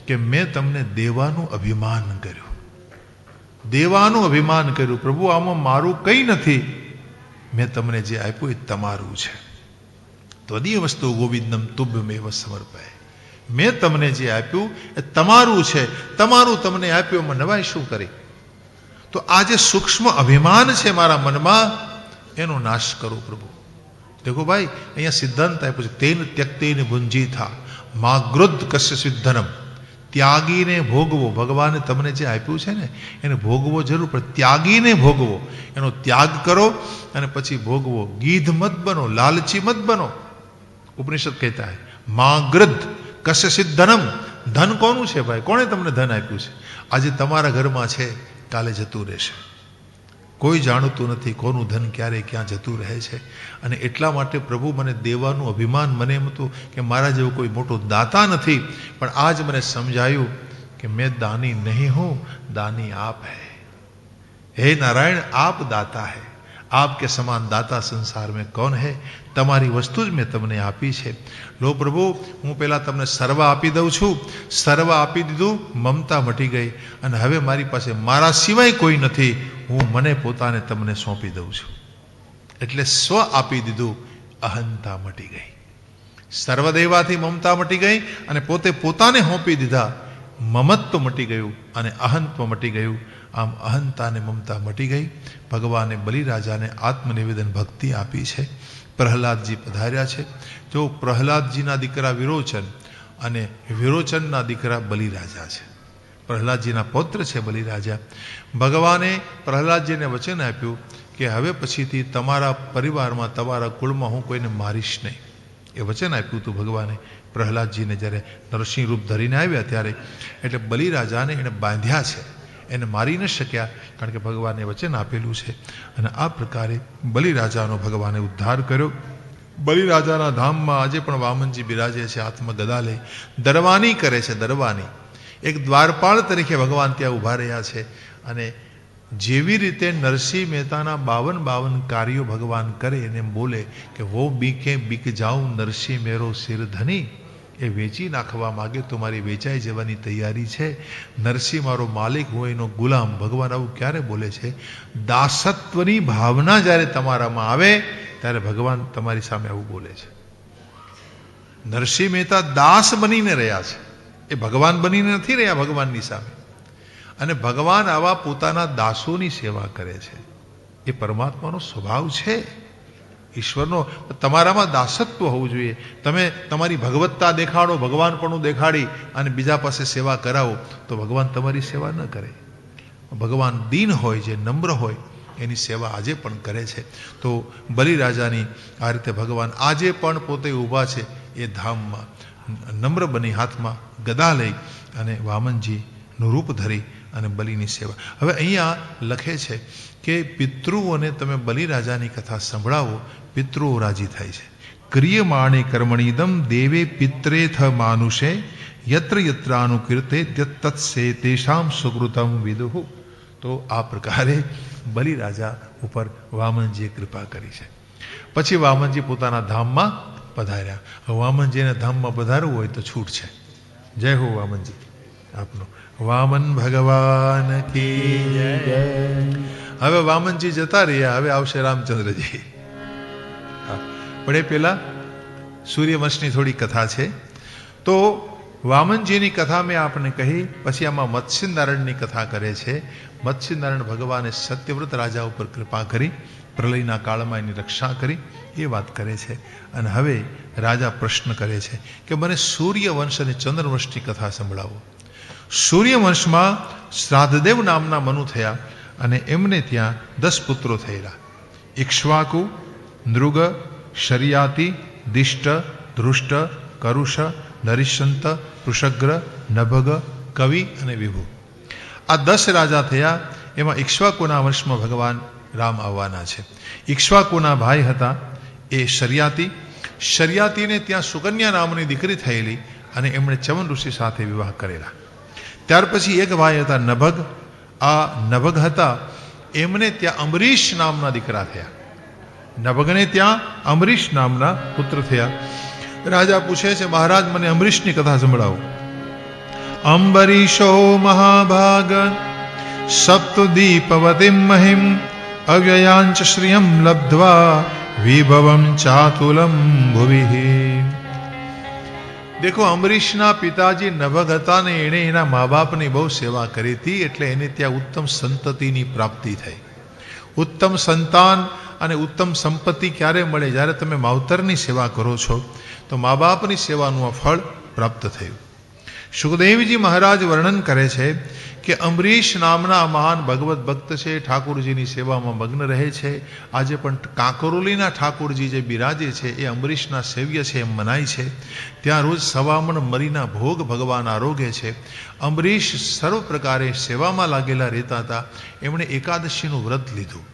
કે મેં તમને દેવાનું અભિમાન કર્યું, દેવાનું અભિમાન કર્યું। પ્રભુ આમાં મારું કંઈ નથી, મેં તમને જે આપ્યું એ તમારું છે। ત્વદીય વસ્તુ ગોવિંદમ તુભ્યમેવ સમર્પય। મેં તમને જે આપ્યું એ તમારું છે, તમારું તમને આપ્યું, એમાં નવાઈ શું કરી? તો આ જે સૂક્ષ્મ અભિમાન છે મારા મનમાં, એનો નાશ કરો પ્રભુ। દેખો ભાઈ અહીંયા સિદ્ધાંત આપ્યો છે, તેન ત્યક્તેન ભુંજીથા મા ગૃદ્ધ કશ્ય સિદ્ધનમ। ત્યાગીને ભોગવો, ભગવાને તમને જે આપ્યું છે ને એને ભોગવો જરૂર, પણ ત્યાગીને ભોગવો, એનો ત્યાગ કરો અને પછી ભોગવો। ગીધ મત બનો, લાલચી મત બનો। ઉપનિષદ કહેતા હૈ મા ગૃદ્ધ કશ્ય સિદ્ધનમ। ધન કોનું છે ભાઈ? કોણે તમને ધન આપ્યું છે? આજે તમારા ઘરમાં છે, કાલે જતું રહેશે। કોઈ જાણતું નથી કોનું ધન ક્યારે ક્યાં જતું રહે છે। અને એટલા માટે પ્રભુ મને દેવાનું અભિમાન, મને એમ હતું કે મારા જેવો કોઈ મોટો દાતા નથી, પણ આજ મને સમજાયું કે મેં દાની નહીં હું, દાની આપ હૈ। હે નારાયણ, આપ દાતા હૈ, आपके समान दाता संसार में कौन है? તમારી વસ્તુ જ મેં તમને આપી છે। લો પ્રભુ, હું પહેલાં તમને સર્વ આપી દઉં છું, સર્વ આપી દીધું, મમતા મટી ગઈ અને હવે મારી પાસે મારા સિવાય કોઈ નથી, હું મને પોતાને તમને સોંપી દઉં છું। એટલે સ્વ આપી દીધું, અહંતા મટી ગઈ। સર્વદેવાથી મમતા મટી ગઈ અને પોતે પોતાને સોંપી દીધા, મમત્વ મટી ગયું અને અહંત્વ મટી ગયું। આમ અહંતા ને મમતા મટી ગઈ। ભગવાને બલિરાજાને આત્મનિવેદન ભક્તિ આપી છે। પ્રહલાદજી પધાર્યા છે। જો પ્રહલાદજીના દીકરા વિરોચન અને વિરોચનના દીકરા બલિરાજા છે। પ્રહલાદજીના પૌત્ર છે બલિરાજા। ભગવાને પ્રહલાદજીને વચન આપ્યું કે હવે પછીથી તમારા પરિવારમાં, તમારા કુળમાં હું કોઈને મારીશ નહીં। એ વચન આપ્યું હતું ભગવાને પ્રહલાદજીને જ્યારે નરસિંહ રૂપ ધરીને આવ્યા ત્યારે। એટલે બલિરાજાને એને બાંધ્યા છે, એને મારી ન શક્યા, કારણ કે ભગવાને વચન આપેલું છે। અને આ પ્રકારે બલિરાજાનો ભગવાને ઉદ્ધાર કર્યો। બલિરાજાના ધામમાં આજે પણ વામનજી બિરાજે છે, હાથમાં ગદા લઈ દરવાની કરે છે। દરવાની એક દ્વારપાળ તરીકે ભગવાન ત્યાં ઊભા રહ્યા છે। અને જેવી રીતે નરસિંહ મહેતાના 52 કાર્યો ભગવાન કરે એને બોલે કે વો બીકે બીક જાઉં નરસિંહ મેરો સિર ધની, એ વેચી નાખવા માગે તો મારી વેચાઈ જવાની તૈયારી છે. નરસિંહ મારો માલિક હોય એનો ગુલામ. ભગવાન આવું ક્યારે બોલે છે? દાસત્વની ભાવના જ્યારે તમારામાં આવે ત્યારે ભગવાન તમારી સામે આવું બોલે છે. નરસિંહ મહેતા દાસ બનીને રહ્યા છે, એ ભગવાન બનીને નથી રહ્યા ભગવાનની સામે. અને ભગવાન આવા પોતાના દાસોની સેવા કરે છે. એ પરમાત્માનો સ્વભાવ છે. ઈશ્વરનો તમારામાં દાસત્વ હોવું જોઈએ. તમે તમારી ભગવત્તા દેખાડો, ભગવાનપણું દેખાડી અને બીજા પાસે સેવા કરાવો તો ભગવાન તમારી સેવા ન કરે. ભગવાન દીન હોય, જે નમ્ર હોય એની સેવા આજે પણ કરે છે. તો બલિરાજાની આ રીતે ભગવાન આજે પણ પોતે ઊભા છે એ ધામમાં, નમ્ર બની હાથમાં ગદા લઈ અને વામનજીનું રૂપ ધરી અને બલિની સેવા. હવે અહીંયા લખે છે કે પિતૃઓને તમે બલિરાજાની કથા સંભળાવો, પિતૃઓ રાજી થાય છે. ક્રિયમાણે કર્મણીદમ દેવે પિત્રેથ માનુષે યત્ર યત્રાનુકીર્તે તત્સે તેષામ સુકૃતમ વિદુહુ. તો આ પ્રકારે બલિરાજા ઉપર વામનજીએ કૃપા કરી છે. પછી વામનજી પોતાના ધામમાં પધાર્યા. વામનજીને ધામમાં પધારવું હોય તો છૂટ છે. જય હો વામનજી આપનો. વામન ભગવાન કી જય. હવે વામનજી જતા રહ્યા, હવે આવશે રામચંદ્રજી. પણ એ પેલા સૂર્યવંશની થોડી કથા છે. તો વામનજીની કથા મેં આપને કહી. પછી આમાં મત્સ્યનારાયણની કથા કરે છે. મત્સ્યનારાયણ ભગવાને સત્યવ્રત રાજા ઉપર કૃપા કરી, પ્રલયના કાળમાં એની રક્ષા કરી, એ વાત કરે છે. અને હવે રાજા પ્રશ્ન કરે છે કે મને સૂર્યવંશ અને ચંદ્રવંશની કથા સંભળાવો. સૂર્યવંશમાં શ્રાદ્ધદેવ નામના મનુ થયા અને એમને ત્યાં 10 પુત્રો થયેલા. ઇક્ષ્વાકુ, નૃગ, શર્યાતિ, દિષ્ટ, ધૃષ્ટ, કરુષ, નરિશંત, પૃષગ્ર, નભગ, કવિ અને વિભુ. આ 10 રાજા થયા. એમાં ઇક્ષ્વાકુના વંશમાં ભગવાન રામ આવવાના છે. ઇક્ષ્વાકુના ભાઈ હતા એ શર્યાતિ. શર્યાતિને ત્યાં સુકન્યા નામની દીકરી થયેલી અને એમણે ચવન ઋષિ સાથે વિવાહ કરેલા. ત્યાર પછી એક ભાઈ હતા નભગ. આ નભગ હતા, એમને ત્યાં અંબરીશ નામના દીકરા થયા. નભગને ત્યાં અંબરીશ નામના પુત્ર થયા. રાજા પૂછે છે, મહારાજ મને અંબરીશની કથા સંભળાવો. અંબરીશો મહાભાગ સપ્તદીપવતીમ મહિમ અવ્યયાંચ શ્રિયમ લબ્ધ્વા વિભવમ ચાતુલમ ભુવિ. દેખો, અંબરીશના પિતાજી નભગ હતા ને એણે એના મા બાપની બહુ સેવા કરી હતી, એટલે એને ત્યાં ઉત્તમ સંતતિની પ્રાપ્તિ થઈ. ઉત્તમ સંતાન અને ઉત્તમ સંપત્તિ ક્યારે મળે? જ્યારે તમે માવતરની સેવા કરો છો તો મા બાપની સેવાનું આ ફળ પ્રાપ્ત થયું. સુખદેવજી મહારાજ વર્ણન કરે છે કે અંબરીશ નામના મહાન ભગવત ભક્ત છે, ઠાકોરજીની સેવામાં મગ્ન રહે છે. આજે પણ કાંકરોલીના ઠાકોરજી જે બિરાજે છે એ અંબરીશના સેવ્ય છે એમ મનાય છે. ત્યાં રોજ સવામણ મરીના ભોગ ભગવાન આરોગે છે. અંબરીશ સર્વ પ્રકારે સેવામાં લાગેલા રહેતા હતા. એમણે એકાદશીનું વ્રત લીધું.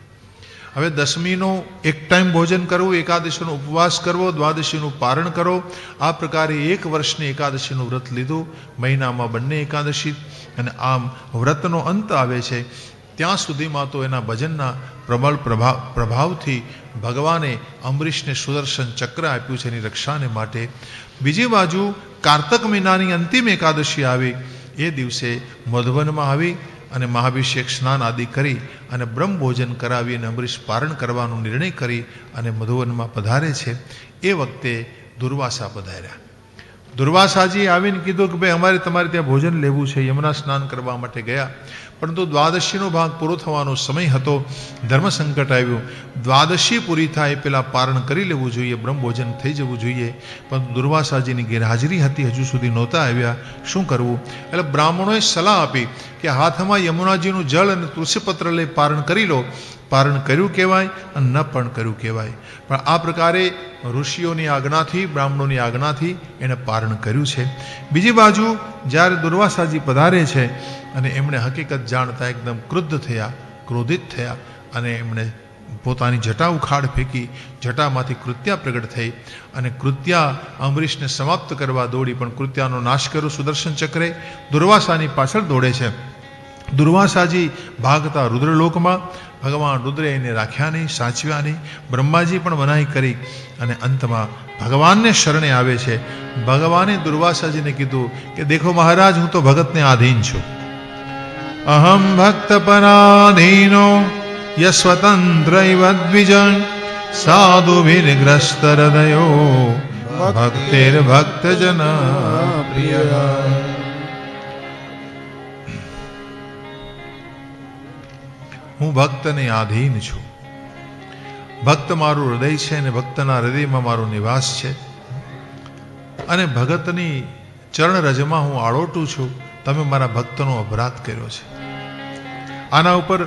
હવે દશમીનો એક ટાઈમ ભોજન કરવું, એકાદશીનો ઉપવાસ કરવો, દ્વાદશીનું પારણ કરો, આ પ્રકારે 1 વર્ષની એકાદશીનું વ્રત લીધું. મહિનામાં 2 એકાદશી. અને આમ વ્રતનો અંત આવે છે ત્યાં સુધીમાં તો એના ભજનના પ્રબળ પ્રભાવથી ભગવાને અંબરીશને સુદર્શન ચક્ર આપ્યું છે એની રક્ષાને માટે. બીજી બાજુ કાર્તક મહિનાની અંતિમ એકાદશી આવી. એ દિવસે મધુવનમાં આવી અને મહાભિષેક સ્નાન આદિ કરી અને બ્રહ્મ ભોજન કરાવી અને અંબરીશ પારણ કરવાનો નિર્ણય કરી અને મધુવનમાં પધારે છે. એ વખતે દુર્વાસા પધાર્યા. દુર્વાસાજી આવીને કીધું કે ભાઈ અમારે તમારે ત્યાં ભોજન લેવું છે. યમુના સ્નાન કરવા માટે ગયા, પરંતુ દ્વાદશીનો ભાગ પૂરો થવાનો સમય હતો. ધર્મ સંકટ આવ્યું. દ્વાદશી પૂરી થાય પહેલાં પારણ કરી લેવું જોઈએ, બ્રહ્મ ભોજન થઈ જવું જોઈએ. પરંતુ દુર્વાસાજીની ગેરહાજરી હતી, હજુ સુધી નહોતા આવ્યા. શું કરવું? એટલે બ્રાહ્મણોએ સલાહ આપી કે હાથમાં યમુનાજીનું જળ અને તુલસીપત્ર લઈ પારણ કરી લો. પારણ કર્યું કહેવાય અને ન પણ કર્યું કહેવાય. પણ આ પ્રકારે ઋષિઓની આજ્ઞાથી, બ્રાહ્મણોની આજ્ઞાથી એણે પારણ કર્યું છે. બીજી બાજુ જ્યારે દુર્વાસાજી પધારે છે અને એમણે હકીકત જાણતા એકદમ ક્રુદ્ધ થયા, ક્રોધિત થયા અને એમણે પોતાની જટા ઉખાડ ફેંકી. જટામાંથી કૃત્યા પ્રગટ થઈ અને કૃત્યા અંબરીશને સમાપ્ત કરવા દોડી, પણ કૃત્યાનો નાશ કર્યો સુદર્શન ચક્રે. દુર્વાસાની પાછળ દોડે છે. દુર્વાસાજી ભાગતા રુદ્રલોકમાં. ભગવાન રુદ્રે એને રાખ્યા નહીં, સાચવ્યા નહીં. બ્રહ્માજી પણ મનાઈ કરી અને અંતમાં ભગવાનને શરણે આવે છે. ભગવાને દુર્વાસાજીને કીધું કે દેખો મહારાજ, હું તો ભગતને આધીન છું. અહમ ભક્ત પરાધીનો યસ્વતંત્ર ઇવ દ્વિજન સાધુભિર્ગ્રસ્ત હૃદયો ભક્તિર ભક્ત જન પ્રિય. હું ભક્તને આધીન છું. ભક્ત મારું હૃદય છે અને ભક્તના હૃદયમાં મારો નિવાસ છે. અને ભગતની ચરણ રજમાં હું આળોટું છું. તમે મારા ભક્તનો અપરાધ કર્યો છે. આના ઉપર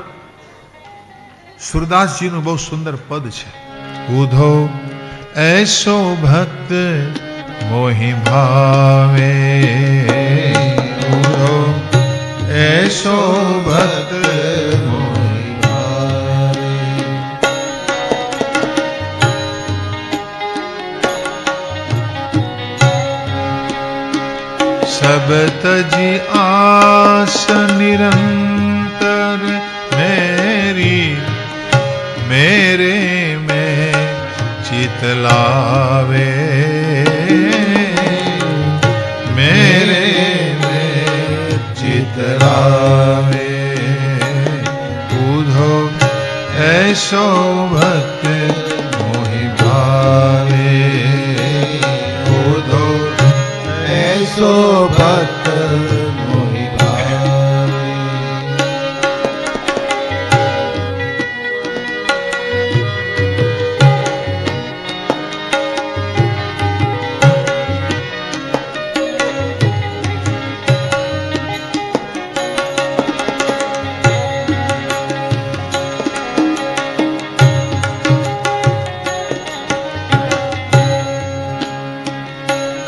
સુરદાસજીનું બહુ સુંદર પદ છે. ઉધો ऐसो भक्त मोहि भावे, उधो ऐसो भक्त मोहि भावे. सब तजी आस निरंतर मेरी, मेरे में चित लावे, मेरे में चित लावे. उधो ऐसो भक्त मोहि भावे, उधो ऐसो भक्त मोहि भावे.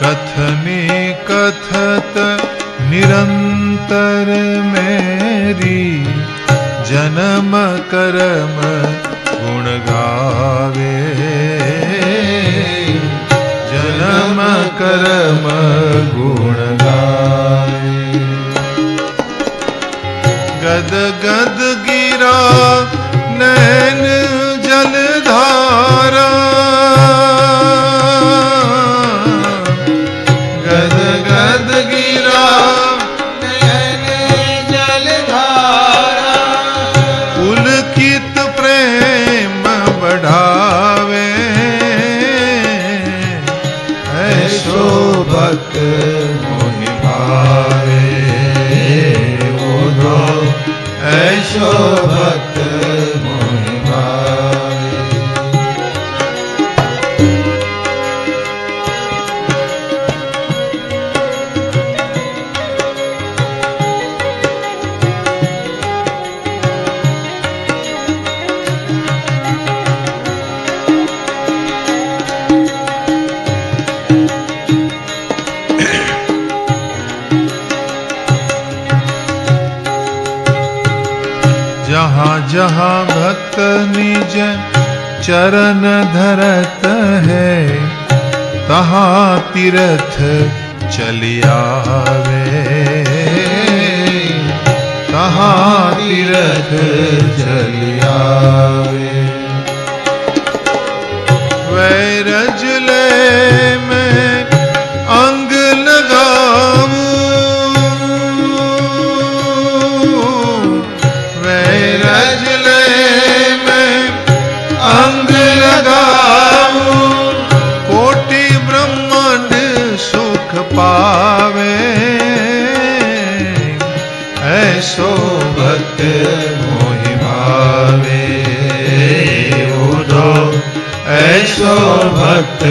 कथने कथत निरंतर मेरी, जन्म कर्म गुण गावे, जन्म कर्म गुण गावे. गद गद गिरा नैन जलधारा, गद गद गिरा नयन जलधारा, पुलकित प्रेम बढ़ावे. ऐसो भक्त मोहि भावे, उधो ऐसो भक्त मोहि भावे. जहाँ जहाँ भक्त निज चरण धरत है, तहाँ तीर्थ चलियावे, तहाँ तीर्थ चलियावे. वैरज ले में अंग लगाऊं, वैरज ले में अंग लगाऊं, कोटि ब्रह्मांड सुख पावे. ऐसो भक्त मोहि भावे, उधो ऐसो भक्त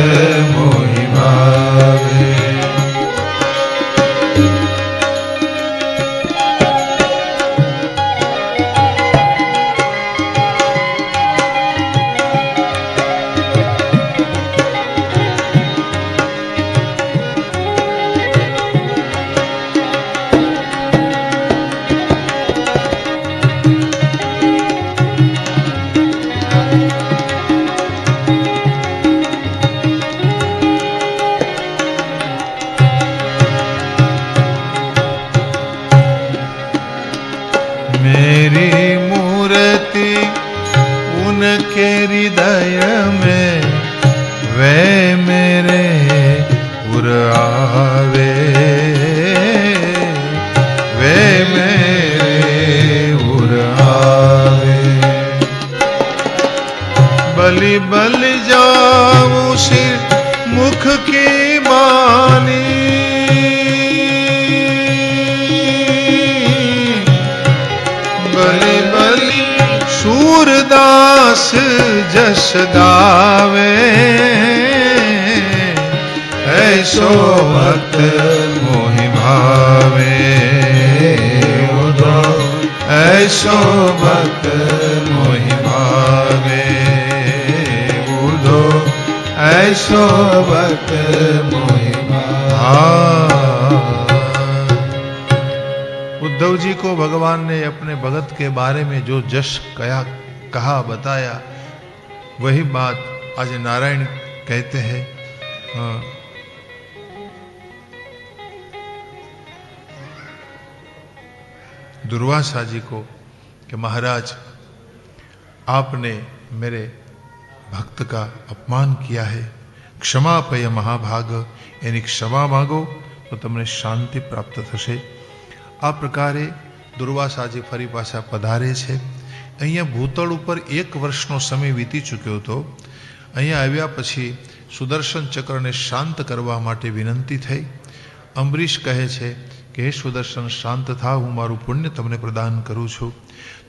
मोहि भावे. માની બલિ બલિ सूरदास जस गावे ऐसो भक्त मोहि भावे ऐसो भक्त मोहि भावे ऐसो भक्त मोहि उद्धव जी को भगवान ने अपने भगत के बारे में जो जश कहा बताया वही बात आज नारायण कहते हैं। दुर्वासा जी को कि महाराज आपने मेरे भक्त का अपमान किया है, क्षमा पय महाभाग, एनी क्षमा मांगो तो तमने शांति प्राप्त थशे। आ प्रकारे दुर्वासाजी फरी पाछा पधारे छे। अहींया भूतल उपर 1 वर्षनो समय वीती चूक्यो तो अहींया आव्या पछी सुदर्शन चक्रने शांत करवा माटे विनंती थई। अंबरीश कहे छे कि हे सुदर्शन शांत था, हूँ मारू पुण्य तमने प्रदान करूँ छूँ।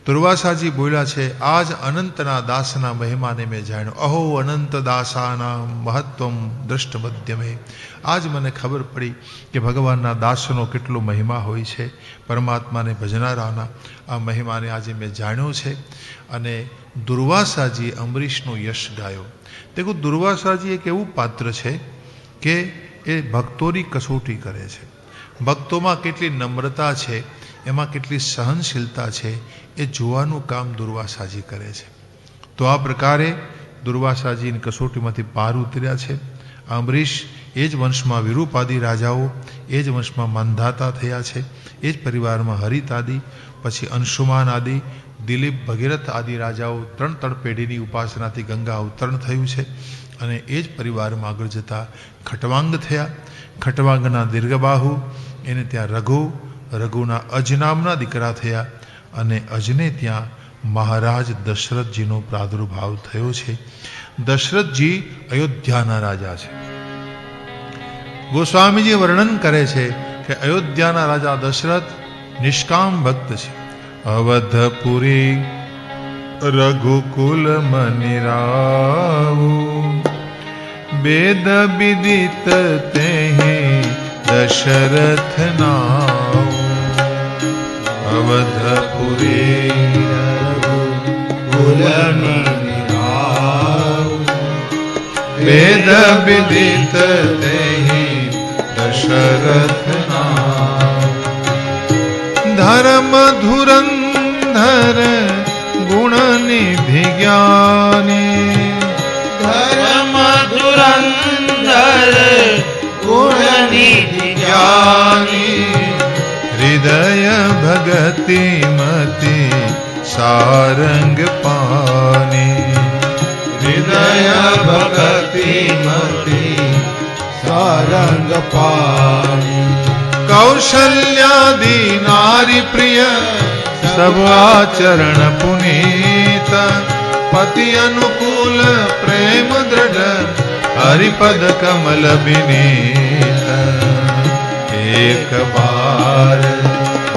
दुर्वासाजी बोल्या छे आज अनंतना दासना महिमाने में जाण्यो। अहो अनंत दासाना महत्वम दृष्ट मध्यमे। आज मने खबर पड़ी कि भगवानना दासनो केटलो महिमा होय छे, परमात्माने भजनाराना आ महिमाने आज मैं जाण्यो छे। अने दुर्वासाजी अंबरीशनो यश गायो। देखो दुर्वासाजी एक एवं पात्र छे कि ए भक्तोनी कसोटी करे छे। भक्तों में केटली नम्रता है, एमां केटली सहनशीलता है, ए जोवानुं काम दुर्वासाजी करे छे। तो आ प्रकारे दुर्वासाजी कसोटी में पार उतर्या छे। अंबरीश एज वंश में विरूपादी राजाओं, एज वंश में मानधाता थया छे, एज परिवार में हरित आदि, पछी अंशुमान आदि, दिलीप भगीरथ आदि राजाओं 3 पेढ़ीनी उपासना थी गंगा अवतरण थयुं छे। अने एज परिवार में आगळ जता खटवांग थया। खटवांगना दीर्घबाहु, एने त्या रघु, रघुना अज नामना दीकरा थया अने अजने त्या महाराज दशरथ जी नो प्रादुर्भाव थयो छे। दशरथ जी अयोध्याना राजा छे। गोस्वामी जी वर्णन करे छे कि अयोध्याना राजा दशरथ निष्काम भक्त छे। अवधपुरी रघुकुल मनिराऊ, वेद विदित तेहि दशरथ नाऊ। अवधपुरी रघुकुल मनिराऊ, वेद विदित तेहि दशरथ नाऊ। धर्म धुरंधर गुण निधि ज्ञानी, धर्म धुरंधर गुण निधि ज्ञानी। हृदय भगति मति सारंग पानी, हृदय भगति मति सारंग पानी। कौशल्यादि नारी प्रिय सब आचरण पुनीत, पति अनुकूल प्रेम दृढ़ हरिपद कमल विनीत। एक बार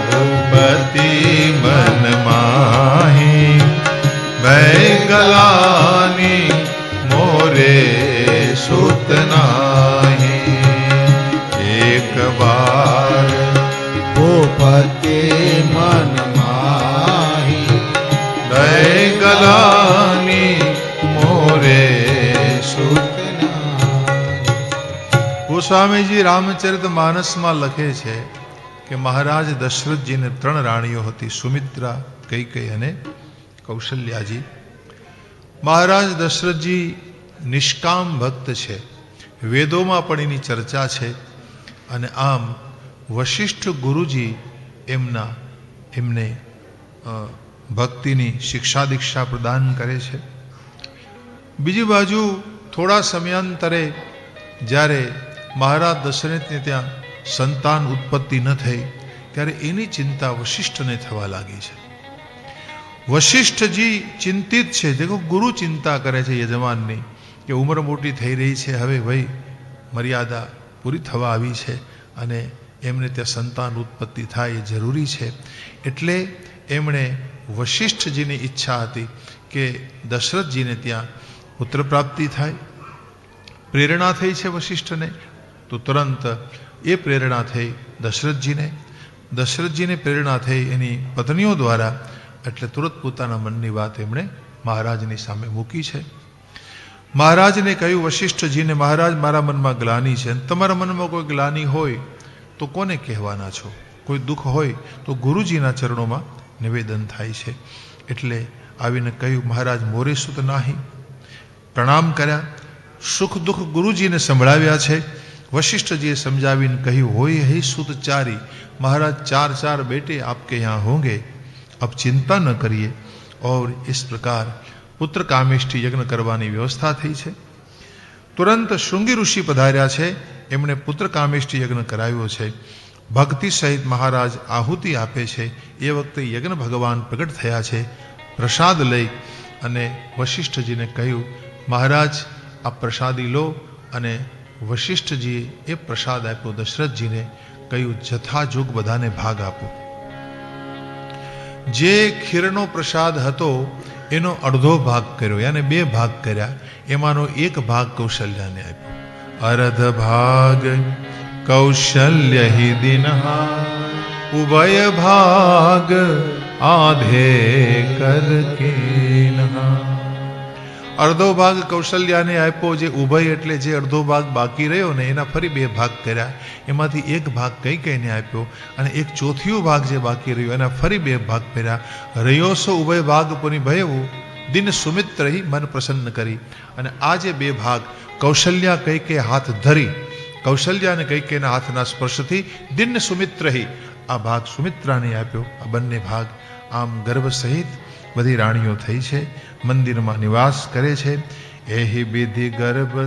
भूपति मन माही, भय गलानी मोरे सुत नाही। एक बार भूपति मन माही, भय गलानी मोरे सुत। गोस्वामी जी रामचरित मानस में लखे छे कि महाराज दशरथ जी ने 3 राणीओ हती, सुमित्रा, कैकेयी अने कौशल्याजी। महाराज दशरथ जी निष्काम भक्त छे, वेदों में पण एनी चर्चा छे। अने आम वशिष्ठ गुरुजी एमने भक्तिनी शिक्षा दीक्षा प्रदान करे छे। बीजी बाजू थोड़ा समयांतरे ज्यारे महाराज दशरथ ने त्या संतान उत्पत्ति न थई त्यारे एनी चिंता वशिष्ठ ने थवा लागी छे। वशिष्ठ जी चिंतित छे। देखो गुरु चिंता करे छे यजमाननी कि उम्र मोटी थई रही छे, हवे भाई मर्यादा પૂરી થવા આવી છે અને એમને ત્યાં સંતાન ઉત્પત્તિ થાય એ જરૂરી છે. એટલે એમણે વશિષ્ઠજીની ઈચ્છા હતી કે દશરથજીને ત્યાં પુત્ર પ્રાપ્તિ થાય. પ્રેરણા થઈ છે વશિષ્ઠને, તો તુરંત એ પ્રેરણા થઈ દશરથજીને પ્રેરણા થઈ એની પત્નીઓ દ્વારા. એટલે તુરંત પોતાના મનની વાત એમણે મહારાજની સામે મૂકી છે. મહારાજને કહ્યું વશિષ્ઠજીને, મહારાજ મારા મનમાં ગ્લાનિ છે, અને તમારા મનમાં કોઈ ગ્લાનિ હોય તો કોને કહેવાના છો? કોઈ દુઃખ હોય તો ગુરુજીના ચરણોમાં નિવેદન થાય છે. એટલે આવીને કહ્યું, મહારાજ મોરે સુત નાહી. પ્રણામ કર્યા, સુખ દુઃખ ગુરુજીને સંભળાવ્યા છે. वशिष्ठजी समझावीन कही होय है सुत चारी, महाराज चार चार बेटे आपके यहाँ होंगे, अब चिंता न करिए. और इस प्रकार पुत्र कामेष्ठी यज्ञ करवानी व्यवस्था थी है. तुरंत शृंगी ऋषि पधार्या छे, एमणे पुत्र कामेष्ठी यज्ञ कराव्यो छे. भक्ति सहित महाराज आहुति आपे छे. ए वखते यज्ञ भगवान प्रगट थया छे. प्रसाद लई अने वशिष्ठजीने कह्युं, महाराज आप प्रसादी लो. अने वशिष्ठजीए ए प्रसाद आप्यो दशरथजीने. कह्युं जथाजोग बधाने भाग आपो. जे खीरनो प्रसाद हतो एनो अर्धो भाग कर्यो, यानी बे भाग कर्या. एमानो एक भाग कौशल्याने आप्यो. अर्ध भाग कौशल्य ही दिनहा, उभय भाग आधे करके नहा. अर्धो भाग कौशल्याने आप्यो. जे उभय एटले जे अर्धो भाग बाकी रह्यो ने एना फरी बे भाग कर्या. एमांथी एक भाग कैकेयीने आप्यो अने एक चौथियो भाग जे बाकी रह्यो एना फरी बे भाग कर्या. रह्यो सो उभय भाग पुनि भयवु, दिन सुमित्र ही मन प्रसन्न करी. अने आ जे बे भाग कौशल्या कैके हाथ धरी, कौशल्या ने कैकेयीना हाथना स्पर्शथी दिन सुमित्र ही आ भाग सुमित्राने आप्यो. आ बंने भाग आम गर्भ सहित बधी राणीओ थई छे, मंदिर में निवास करे छे. एही विधि गर्भ